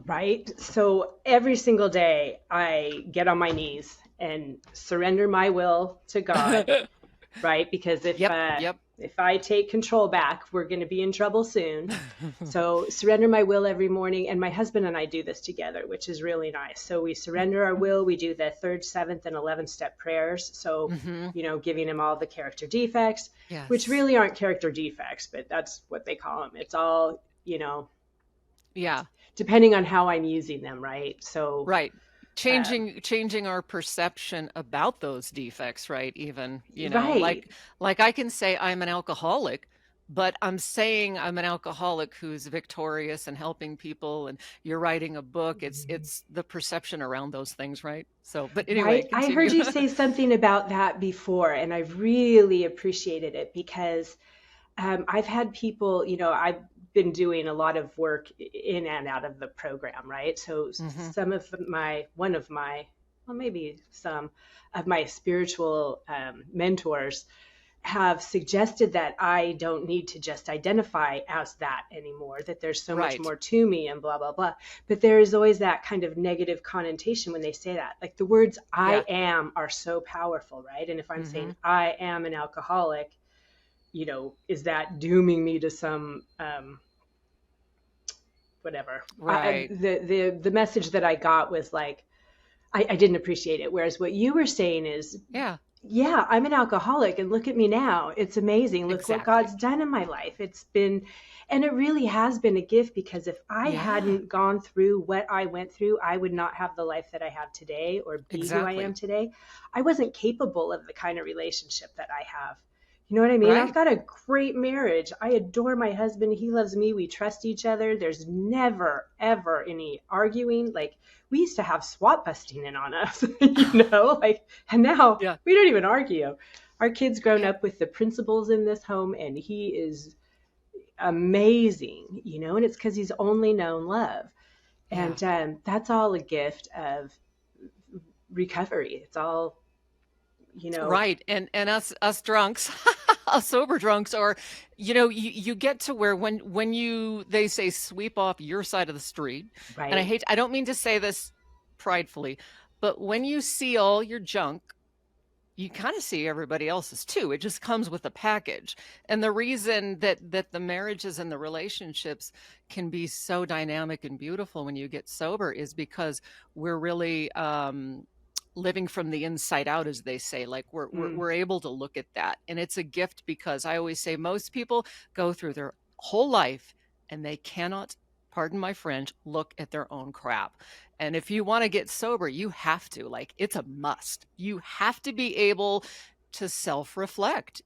Right. So every single day I get on my knees and surrender my will to God, right? Because Yep, yep. if I take control back, we're going to be in trouble soon. So surrender my will every morning, and my husband and I do this together, which is really nice. So we surrender our will. We do the third, seventh, and 11th step prayers. So Hmm. giving him all the character defects, which Yes. really aren't character defects, but that's what they call them. It's all Yeah. depending on how I'm using them, right? So Right. um, Changing our perception about those defects, right? Even, right, like I can say I'm an alcoholic, but I'm saying I'm an alcoholic who's victorious and helping people, and you're writing a book. It's the perception around those things, right? So, but anyway, Right. I heard continue. you say something about that before, and I really appreciated it because I've had people, I've been doing a lot of work in and out of the program, right? So Hmm. one of my, well, maybe some of my spiritual mentors have suggested that I don't need to just identify as that anymore, that there's so much Right. more to me and blah, blah, blah. But there is always that kind of negative connotation when they say that. Like the words I Yeah. am are so powerful, right? And if I'm saying Hmm. I am an alcoholic, is that dooming me to some whatever? Right. The message that I got was like, I didn't appreciate it. Whereas what you were saying is, Yeah. yeah, I'm an alcoholic and look at me now. It's amazing. Look what Exactly. God's done in my life. And it really has been a gift because if I Yeah. hadn't gone through what I went through, I would not have the life that I have today or be who I am Exactly. today. I wasn't capable of the kind of relationship that I have. You know what I mean? I've Right. got a great marriage. I adore my husband. He loves me. We trust each other. There's never, ever any arguing. Like, we used to have SWAT busting in on us, like, and now Yeah. we don't even argue. Our kid's grown Yeah. up with the principals in this home, and he is amazing, and it's because he's only known love. Yeah. And that's all a gift of recovery. It's all, you know, Right. And us drunks, us sober drunks, or you get to where when you they say sweep off your side of the street, and right, I don't mean to say this pridefully, but when you see all your junk, you kind of see everybody else's too. It just comes with a package. And the reason that the marriages and the relationships can be so dynamic and beautiful when you get sober is because we're really living from the inside out, as they say. Like mm, we're able to look at that, and it's a gift, because I always say most people go through their whole life and they cannot, pardon my French, look at their own crap. And if you want to get sober, you have to, like, it's a must. You have to be able to self reflect.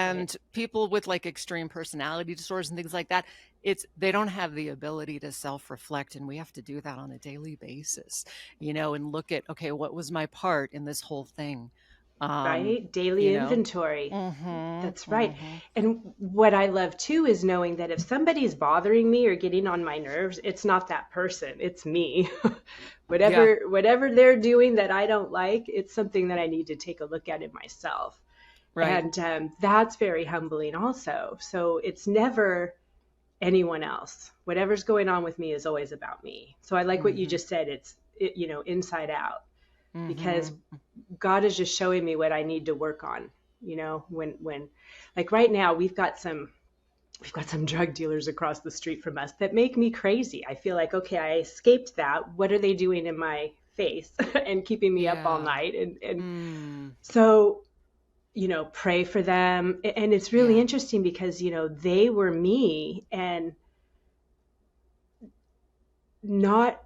right, And people with like extreme personality disorders and things like that, they don't have the ability to self reflect. And we have to do that on a daily basis, and look at, okay, what was my part in this whole thing? Um, right. Daily you know, inventory. mm-hmm, That's right. mm-hmm. And what I love too is knowing that if somebody's bothering me or getting on my nerves, it's not that person, it's me. Yeah, Whatever they're doing that I don't like, it's something that I need to take a look at in myself. right. And that's very humbling also. So it's never anyone else. Whatever's going on with me is always about me. So I like what you Mm-hmm, just said. Inside out, because mm-hmm. God is just showing me what I need to work on. When like right now we've got some drug dealers across the street from us that make me crazy. I feel like, okay, I escaped that. What are they doing in my face and keeping me up all Yeah. night? And Mm, so, pray for them. And it's really yeah. interesting because, they were me, and not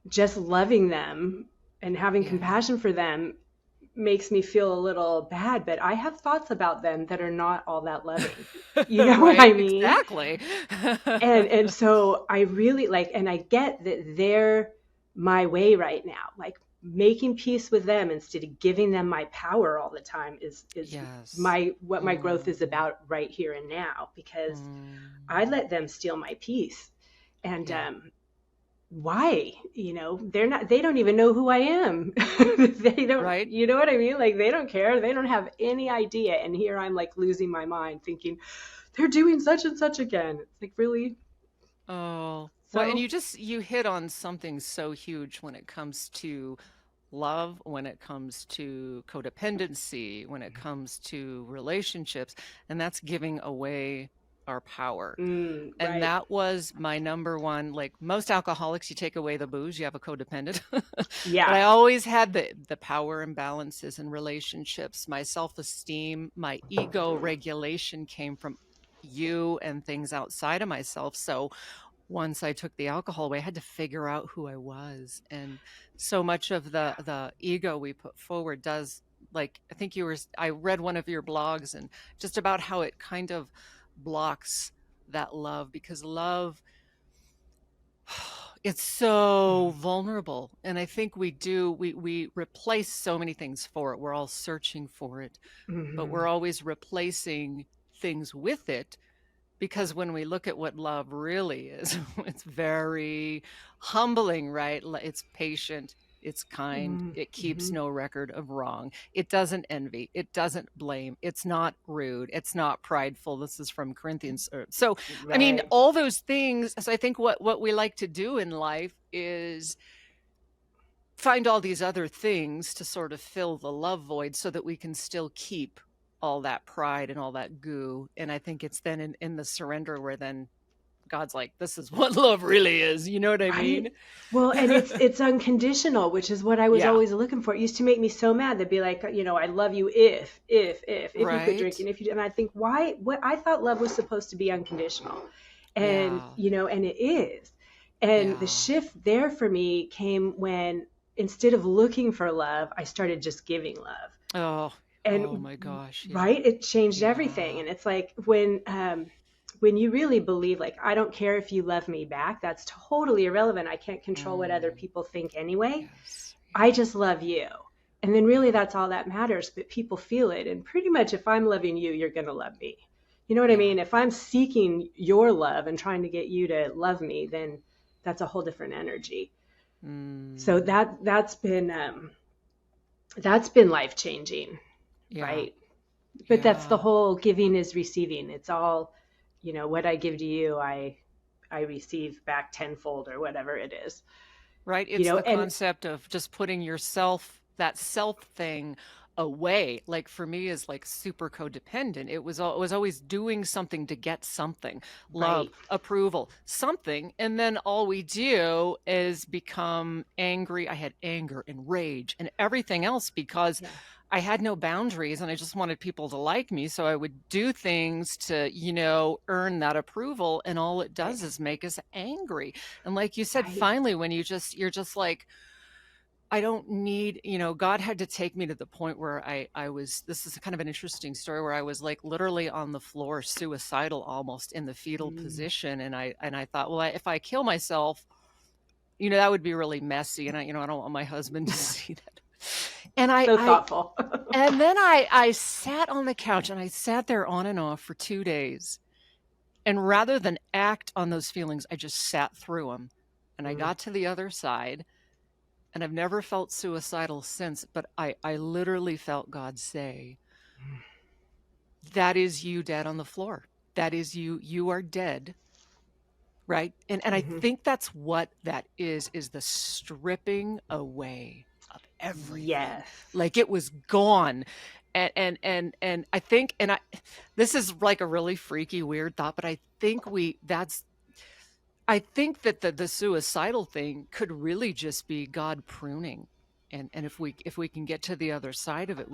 just loving them and having Yeah. compassion for them makes me feel a little bad, but I have thoughts about them that are not all that loving. You know what Right, I mean? exactly. And so I really like, and I get that they're my way right now. Like making peace with them instead of giving them my power all the time is Yes. my what my growth is Mhm. about right here and now, because I Mm. let them steal my peace. And Yeah. why? They don't even know who I am. They don't, Right? you know what I mean? Like they don't care. They don't have any idea. And here I'm like losing my mind thinking they're doing such and such again. It's like, really? Oh, well, and So, you hit on something so huge when it comes to love, when it comes to codependency, when it comes to relationships, and that's giving away our power. And right. that was my number one. Like most alcoholics, you take away the booze, you have a codependent. But Yeah. I always had the power imbalances in relationships. My self-esteem, my ego regulation came from you and things outside of myself. So once I took the alcohol away, I had to figure out who I was. And so much of the ego we put forward does like, I think I read one of your blogs and just about how it kind of blocks that love, because love, it's so vulnerable. And I think we replace so many things for it. We're all searching for it, but Mm-hmm. we're always replacing things with it. Because when we look at what love really is, it's very humbling, right? It's patient, it's kind, it keeps Mm-hmm. no record of wrong. It doesn't envy, it doesn't blame, it's not rude, it's not prideful. This is from Corinthians. So, I mean, Right. all those things. So I think what we like to do in life is find all these other things to sort of fill the love void so that we can still keep all that pride and all that goo. And I think it's then in the surrender where then God's like, this is what love really is. You know what I Right. mean? Well, and it's unconditional, which is what I was Yeah. always looking for. It used to make me so mad. They'd be like, I love you if you quit Right. drinking, if you, and I think, why, what, I thought love was supposed to be unconditional. And, Yeah. and it is. And the Yeah. shift there for me came when, instead of looking for love, I started just giving love. Oh, oh And my gosh. Yeah. right, it changed everything. Yeah. And it's like when you really believe, like, I don't care if you love me back, that's totally irrelevant, I can't control what other Mm, people think anyway, yes. I Yeah. just love you. And then really that's all that matters. But people feel it, and pretty much if I'm loving you, you're going to love me. You know what I Yeah. mean? If I'm seeking your love and trying to get you to love me, then that's a whole different energy. So Mm, that's been life changing, yeah. right? But that's the Yeah. whole giving is receiving. It's all, what I give to you, I receive back tenfold, or whatever it is. Right? It's the And concept of just putting yourself, that self thing, away. Like for me is like super codependent. It was always doing something to get something, love, right. approval, something. And then all we do is become angry. I had anger and rage and everything else because Yeah. I had no boundaries and I just wanted people to like me. So I would do things to, earn that approval. And all it Right. does is make us angry. And like you said, Right. finally, when you're just like, I don't need, God had to take me to the point where I was, this is kind of an interesting story where I was like literally on the floor, suicidal, almost in the fetal Mm. position. And I thought, well, if I kill myself, that would be really messy. And I don't want my husband to Yeah. see that. And I, So I, thoughtful. and then I sat on the couch and I sat there on and off for 2 days. And rather than act on those feelings, I just sat through them. And I Mm. got to the other side. And I've never felt suicidal since, but I literally felt God say, that is you dead on the floor. That is you. You are dead. Right. And I Mm-hmm. think that's what that is the stripping away of everything. Yes. Like it was gone. And I think, this is like a really freaky, weird thought, but I think that the suicidal thing could really just be God pruning. And if we can get to the other side of it,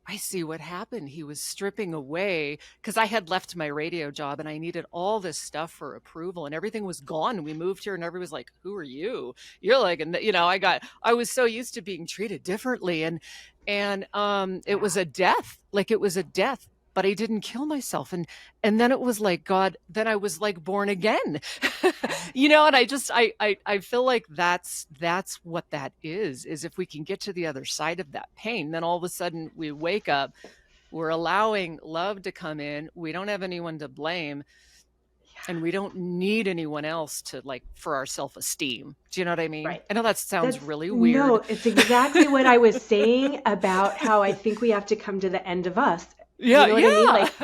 I see what happened. He was stripping away because I had left my radio job and I needed all this stuff for approval and everything was gone. We moved here and everybody was like, who are you? You're like, and I was so used to being treated differently. And it Yeah. was a death, like it was a death, but I didn't kill myself. And then it was like, God, then I was like born again. Yeah. And I feel like that's what that is if we can get to the other side of that pain, then all of a sudden we wake up, we're allowing love to come in, we don't have anyone to blame, and we don't need anyone else to, like, for our self-esteem. Do you know what I mean? Right. I know that sounds That's really no, weird. it's exactly what I was saying about how I think we have to come to the end of us. You Yeah, know what I mean? yeah. Like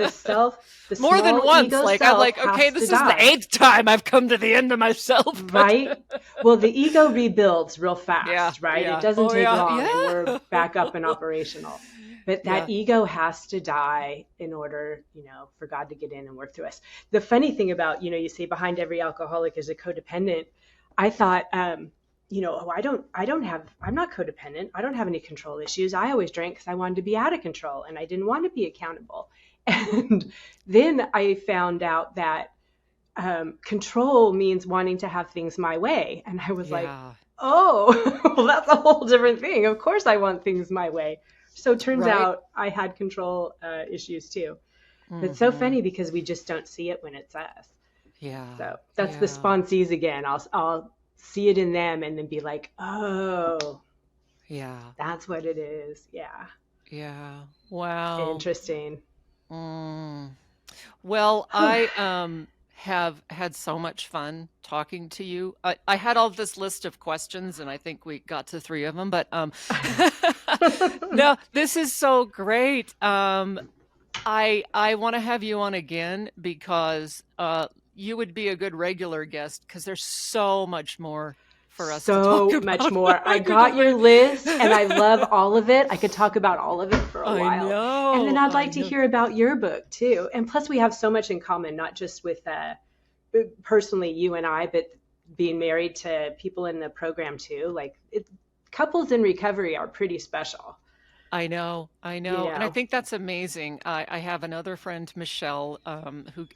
the More than small once. ego Like I'm self like, okay, has to this is the die. 8th time I've come to the end of myself, but Right? Well, the ego rebuilds real yeah, fast, right? It yeah. doesn't Oh take yeah, long and we're yeah. back up and operational. But that Yeah. ego has to die in order, for God to get in and work through us. The funny thing about, you say behind every alcoholic is a codependent. I thought, I'm not codependent. I don't have any control issues. I always drank because I wanted to be out of control and I didn't want to be accountable. And then I found out that control means wanting to have things my way. And I was like, Yeah. oh, well, that's a whole different thing. Of course I want things my way. So it turns Right. out I had control issues too. But it's so Mm-hmm. funny because we just don't see it when it's us. Yeah. So that's the Yeah. sponsees again. I'll see it in them and then be like, oh, Yeah. that's what it is. Yeah. Yeah. Wow. Interesting. Mm. Well, Whew. I have had so much fun talking to you. I had all this list of questions and I think we got to three of them, but no, this is so great. I want to have you on again because you would be a good regular guest because there's so much more for us to talk So much about. more. I I could just got your like list and I love all of it. I could talk about all of it for a I while. And then know, I'd I like to know. hear about your book too. And plus, we have so much in common, not just with personally you and I, but being married to people in the program too. Like couples in recovery are pretty special, I know, I you know, and I know? think that's amazing. I have another friend, Michelle, who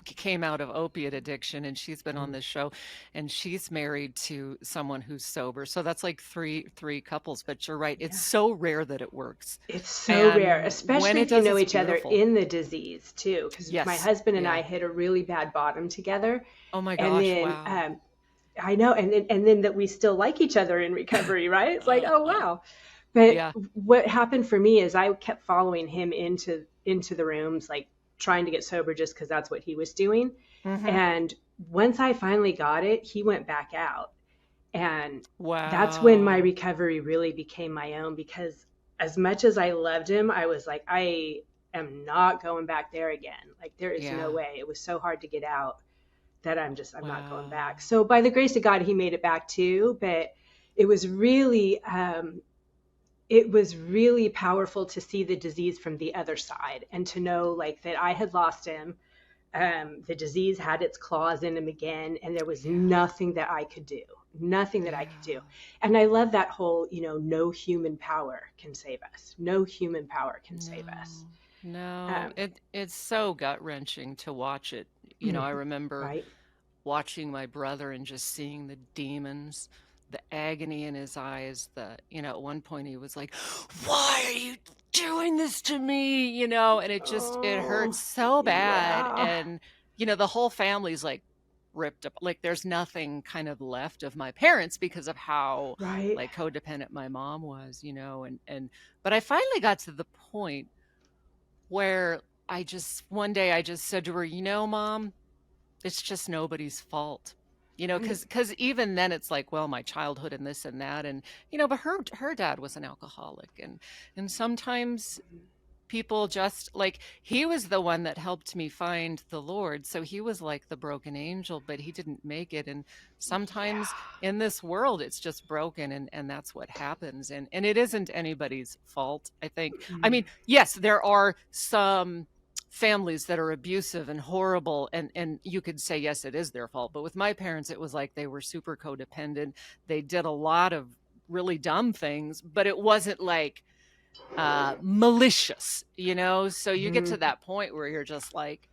came out of opiate addiction, and she's been on Mm. this show, and she's married to someone who's sober. So that's like three couples. But you're right; it's Yeah. so rare that it works, It's so rare, and when especially it if you does, know it's each other beautiful. in the disease too. Because my Yes, husband and I yeah. hit a really bad bottom together. Oh my And gosh, then wow. I know, and then that we still like each other in recovery, right? It's like, oh Uh, wow. But yeah, what happened for me is I kept following him into the rooms, like trying to get sober just because that's what he was doing. hmm And once I finally got it, he went back out. And that's when my wow, recovery really became my own because as much as I loved him, I was like, I am not going back there again. Like there is no yeah, way. It was so hard to get out that I'm not going wow, back. So by the grace of God, he made it back too. But it was really it was really powerful to see the disease from the other side and to know like that I had lost him. The disease had its claws in him again, and there was yeah, nothing that I could do. Nothing that I could do. yeah. And I love that whole, no human power can save us. No human power can save us. No, no, Um, it's so gut-wrenching to watch it. You know, I remember right? watching my brother and just seeing the demons, the agony in his eyes, at one point he was like, "Why are you doing this to me?" And it Oh, hurts so bad. yeah. And, the whole family's like ripped up. Like there's nothing kind of left of my parents because of how Right. like codependent my mom was, but I finally got to the point where one day I just said to her, Mom, it's just nobody's fault. Right. Because even then it's like, well, my childhood and this and that, and but her dad was an alcoholic, and sometimes people just like he was the one that helped me find the Lord, so he was like the broken angel, but he didn't make it, and sometimes Yeah. in this world it's just broken, and that's what happens, and it isn't anybody's fault, I think. I Mm. mean, yes, there are some families that are abusive and horrible, and you could say yes, it is their fault, but with my parents it was like they were super codependent. They did a lot of really dumb things, but it wasn't like malicious, so you get to Mhm. that point where you're just like,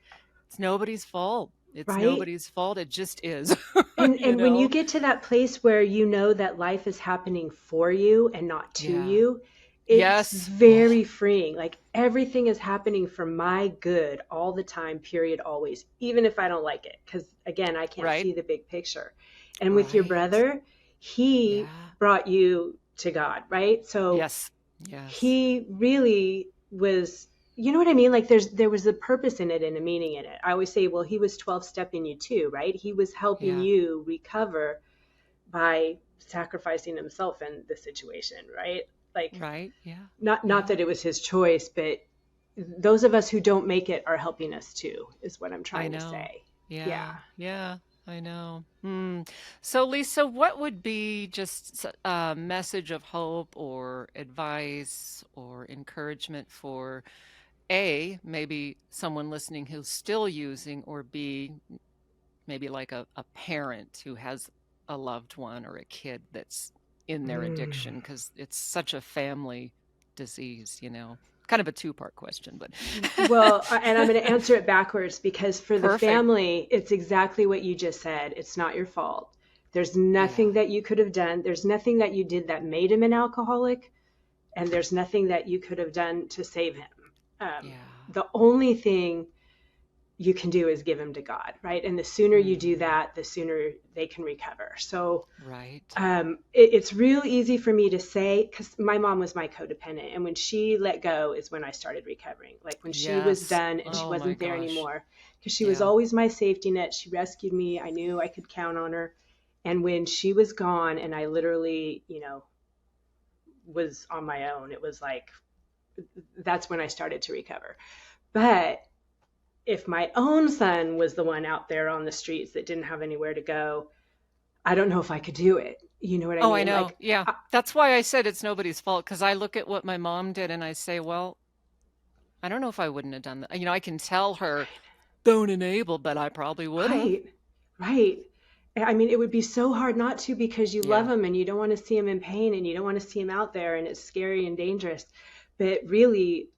it's nobody's fault, it's Right. nobody's fault, it just is. And when you you know get to that place where you know that life is happening for you and not to yeah, you, it's yes, oh very freeing. Like everything is happening for my good all the time, period, always, even if I don't like it. Because again, I can't right, see the big picture. And with your right, brother, he yeah, brought you to God, right? So yes, yes, he really was, you know what I mean? Like there was a purpose in it and a meaning in it. I always say, well, he was 12 stepping you too, right? He was helping yeah, you recover by sacrificing himself in the situation, right? Like right, yeah, not yeah, that it was his choice, but those of us who don't make it are helping us too, is what I'm I trying to know, say. Yeah. yeah, yeah, I know. So Lisa, what would be just a message of hope or advice or encouragement for A, maybe someone listening who's still using, or B, maybe like a parent who has a loved one or a kid that's in their Mm. addiction, because it's such a family disease, kind of a two-part question, but Well, and I'm going to answer it backwards because for the perfect. family, it's exactly what you just said. It's not your fault. There's Yeah. nothing that you could have done. There's nothing that you did that made him an alcoholic. and there's nothing that you could have done to save him. Yeah. The only thing you can do is give him to God, right? And the sooner you do Mhm. that, the sooner they can recover. So Right. it's real easy for me to say, because my mom was my codependent, and when she let go is when I started recovering. Like when she was Yes. done and she Oh my wasn't there gosh. anymore, because she was Yeah. always my safety net. She rescued me. I knew I could count on her. And when she was gone and I literally, was on my own, it was like, that's when I started to recover. But if my own son was the one out there on the streets that didn't have anywhere to go, I don't know if I could do it. You know what I Oh, I mean? know. Like, Yeah. That's why I said it's nobody's fault, because I look at what my mom did and I say, well, I don't know if I wouldn't have done that. I can tell her, don't enable, but I probably would have. right, right. I mean, it would be so hard not to, because you love Yeah. him and you don't want to see him in pain and you don't want to see him out there and it's scary and dangerous. But really,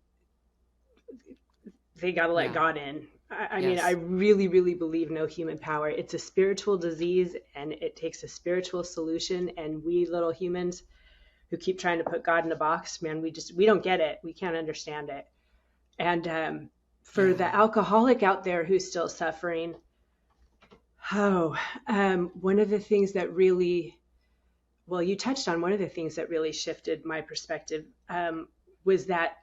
they got to let Yeah. God in. I mean, I Yes. really, really believe no human power. It's a spiritual disease and it takes a spiritual solution. And we little humans who keep trying to put God in a box, man, we don't get it. We can't understand it. And for the Yeah. alcoholic out there who's still suffering, one of the things that really, well, you touched on one of the things that really shifted my perspective, was that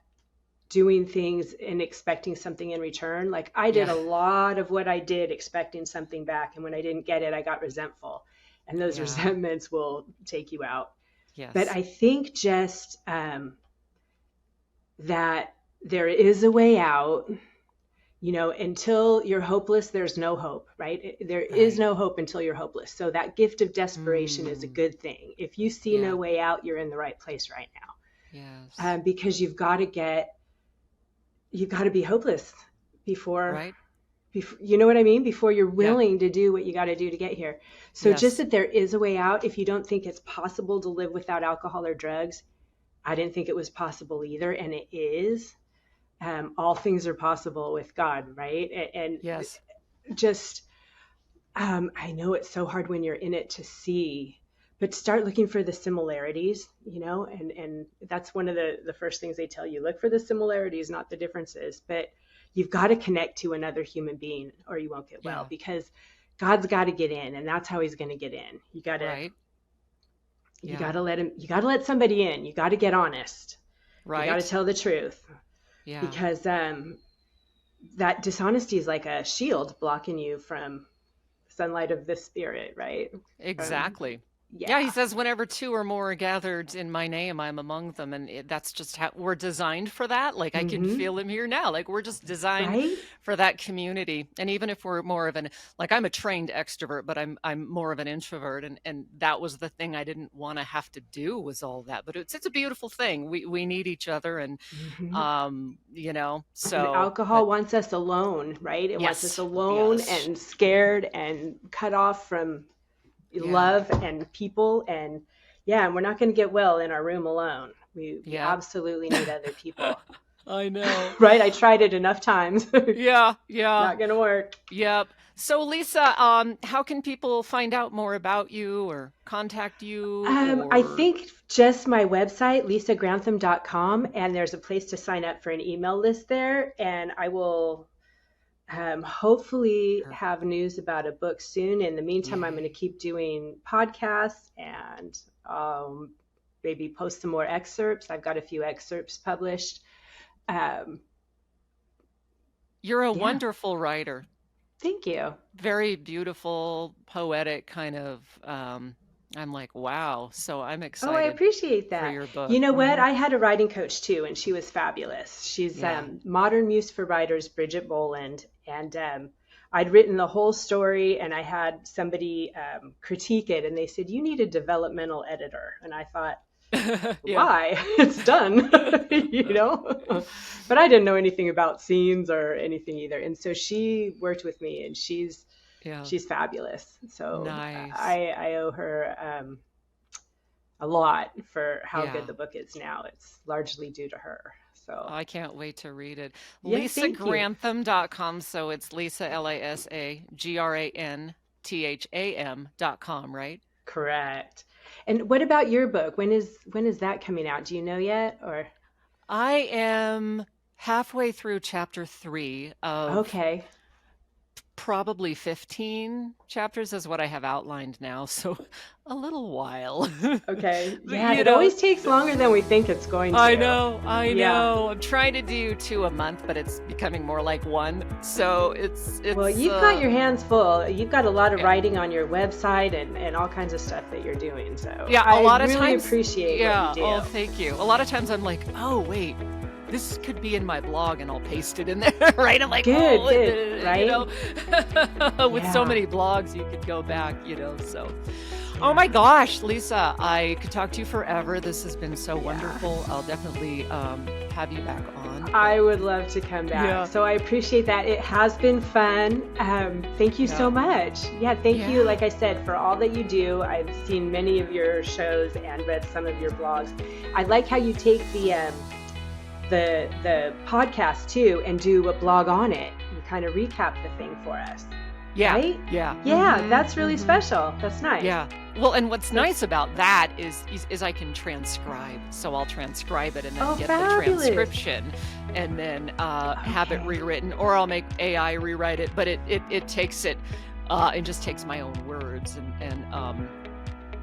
doing things and expecting something in return. Like I did Yeah. a lot of what I did expecting something back. And when I didn't get it, I got resentful. And those Yeah. resentments will take you out. But Yes. I think just that there is a way out. Until you're hopeless, there's no hope, right? There is Right. no hope until you're hopeless. So that gift of desperation is a Mm. good thing. If you see no Yeah. way out, you're in the right place right Yes. now, because you've got to be hopeless before, Right? you know what I mean? Before you're Yeah. willing to do what you got to do to get here. So just Yes. that there is a way out. If you don't think it's possible to live without alcohol or drugs, I didn't think it was possible either, and it is. All things are possible with God, right? And Yes. just, I know it's so hard when you're in it to see, but start looking for the similarities, and that's one of the first things they tell you. Look for the similarities, not the differences. But you've got to connect to another human being or you won't get well, Yeah. because God's got to get in, and that's how he's going to get in. Right. You got Yeah. to let him, you got to let somebody in. You got to get honest. You got to Right. tell the truth, Yeah. because that dishonesty is like a shield blocking you from sunlight of the spirit, right? From, Exactly. Yeah, he yeah. says, whenever two or more are gathered in my name, I'm among them. And that's just how we're designed for that. Like I can Mm-hmm. feel him here now. Like we're just designed Right. for that community. And even if we're more of like I'm a trained extrovert, but I'm more of an introvert. And that was the thing I didn't want to have to do, was all that. But it's a beautiful thing. We need each other. And, Mm-hmm. And so, but alcohol wants us alone, right? It wants us yes, alone yes. and scared and cut off from Yeah. love and people. And yeah, and we're not going to get well in our room alone. We Yep. absolutely need other people. I know. Right? I tried it enough times. Yeah. Yeah. Not going to work. Yep. So Lisa, how can people find out more about you or contact you I or think just my website, lisagrantham.com, and there's a place to sign up for an email list there. And I will hopefully perfect. have news about a book soon. In the meantime, I'm going to Yay. keep doing podcasts and maybe post some more excerpts. I've got a few excerpts published. Um, You're a yeah, wonderful writer. thank you. Very beautiful, poetic kind of I'm like, wow. So I'm Oh, I excited appreciate for that. your book. You know what? Hmm. I had a writing coach too, and she was fabulous. She's Yeah. Modern Muse for Writers, Bridget Boland. And I'd written the whole story, and I had somebody critique it, and they said, "You need a developmental editor." And I thought, Yeah. why? It's done, you know? But I didn't know anything about scenes or anything either. And so she worked with me, and Yeah. she's fabulous. So Nice. I owe her a lot for how good Yeah. the book is now. It's largely due to her. So I can't wait to read it. yeah, thank you. LisaGrantham.com. So it's Lisa, LaSaGrantham.com, right? Correct. And what about your book? When is that coming out? Do you know yet? Or I am halfway through chapter 3 of okay. probably 15 chapters is what I have outlined now, so a little while. Okay. But, Yeah, it always takes longer than we think it's going to. I know. Yeah. I'm trying to do 2 a month, but it's becoming more like 1. So it's Well, you've got your hands full. You've got a lot of writing on your website and all kinds of stuff that you're doing. So yeah, I a lot of really times appreciate what you do. Oh, thank you. A lot of times I'm like, oh wait, this could be in my blog, and I'll paste it in there, right? I'm like, Good, oh, good, right? You know, with so Yeah. many blogs, you could go back, so. Oh my gosh, Lisa, I could talk to you forever. This has been so wonderful. I'll definitely have you back on. I would love to come back. Yeah. So I appreciate that. It has been fun. Thank you so much. Yeah, thank you, like I said, for all that you do. I've seen many of your shows and read some of your blogs. I like how you take the podcast too and do a blog on it. You kind of recap the thing for us. Yeah. Right? Yeah. Yeah, Mhm, that's really mhm. special. That's nice. Yeah. Well, and what's nice about that is I can transcribe. So I'll transcribe it and then get fabulous. the transcription and then have it Okay. rewritten, or I'll make AI rewrite it. But it takes it and just takes my own words and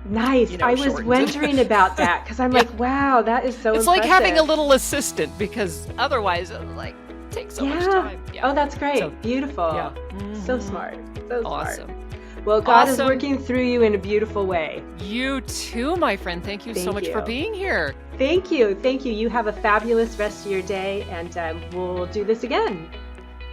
Nice. I was shortens it. wondering about that because I'm Yeah. like, wow, that is so It's impressive. like having a little assistant, because otherwise it takes so much time. Yeah. Oh, that's great. So, Beautiful. yeah. So Mhm. smart. So Awesome. smart. Well, God is Awesome. working through you in a beautiful way. You too, my friend. Thank you so Thank much for you. being here. Thank you. Thank you. You have a fabulous rest of your day, and we'll do this again.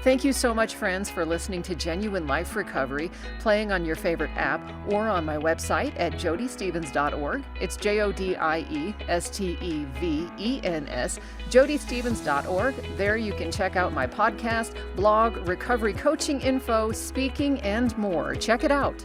Thank you so much, friends, for listening to Genuine Life Recovery, playing on your favorite app or on my website at jodystevens.org. It's JODIESTEVENS, jodystevens.org. There you can check out my podcast, blog, recovery coaching info, speaking, and more. Check it out.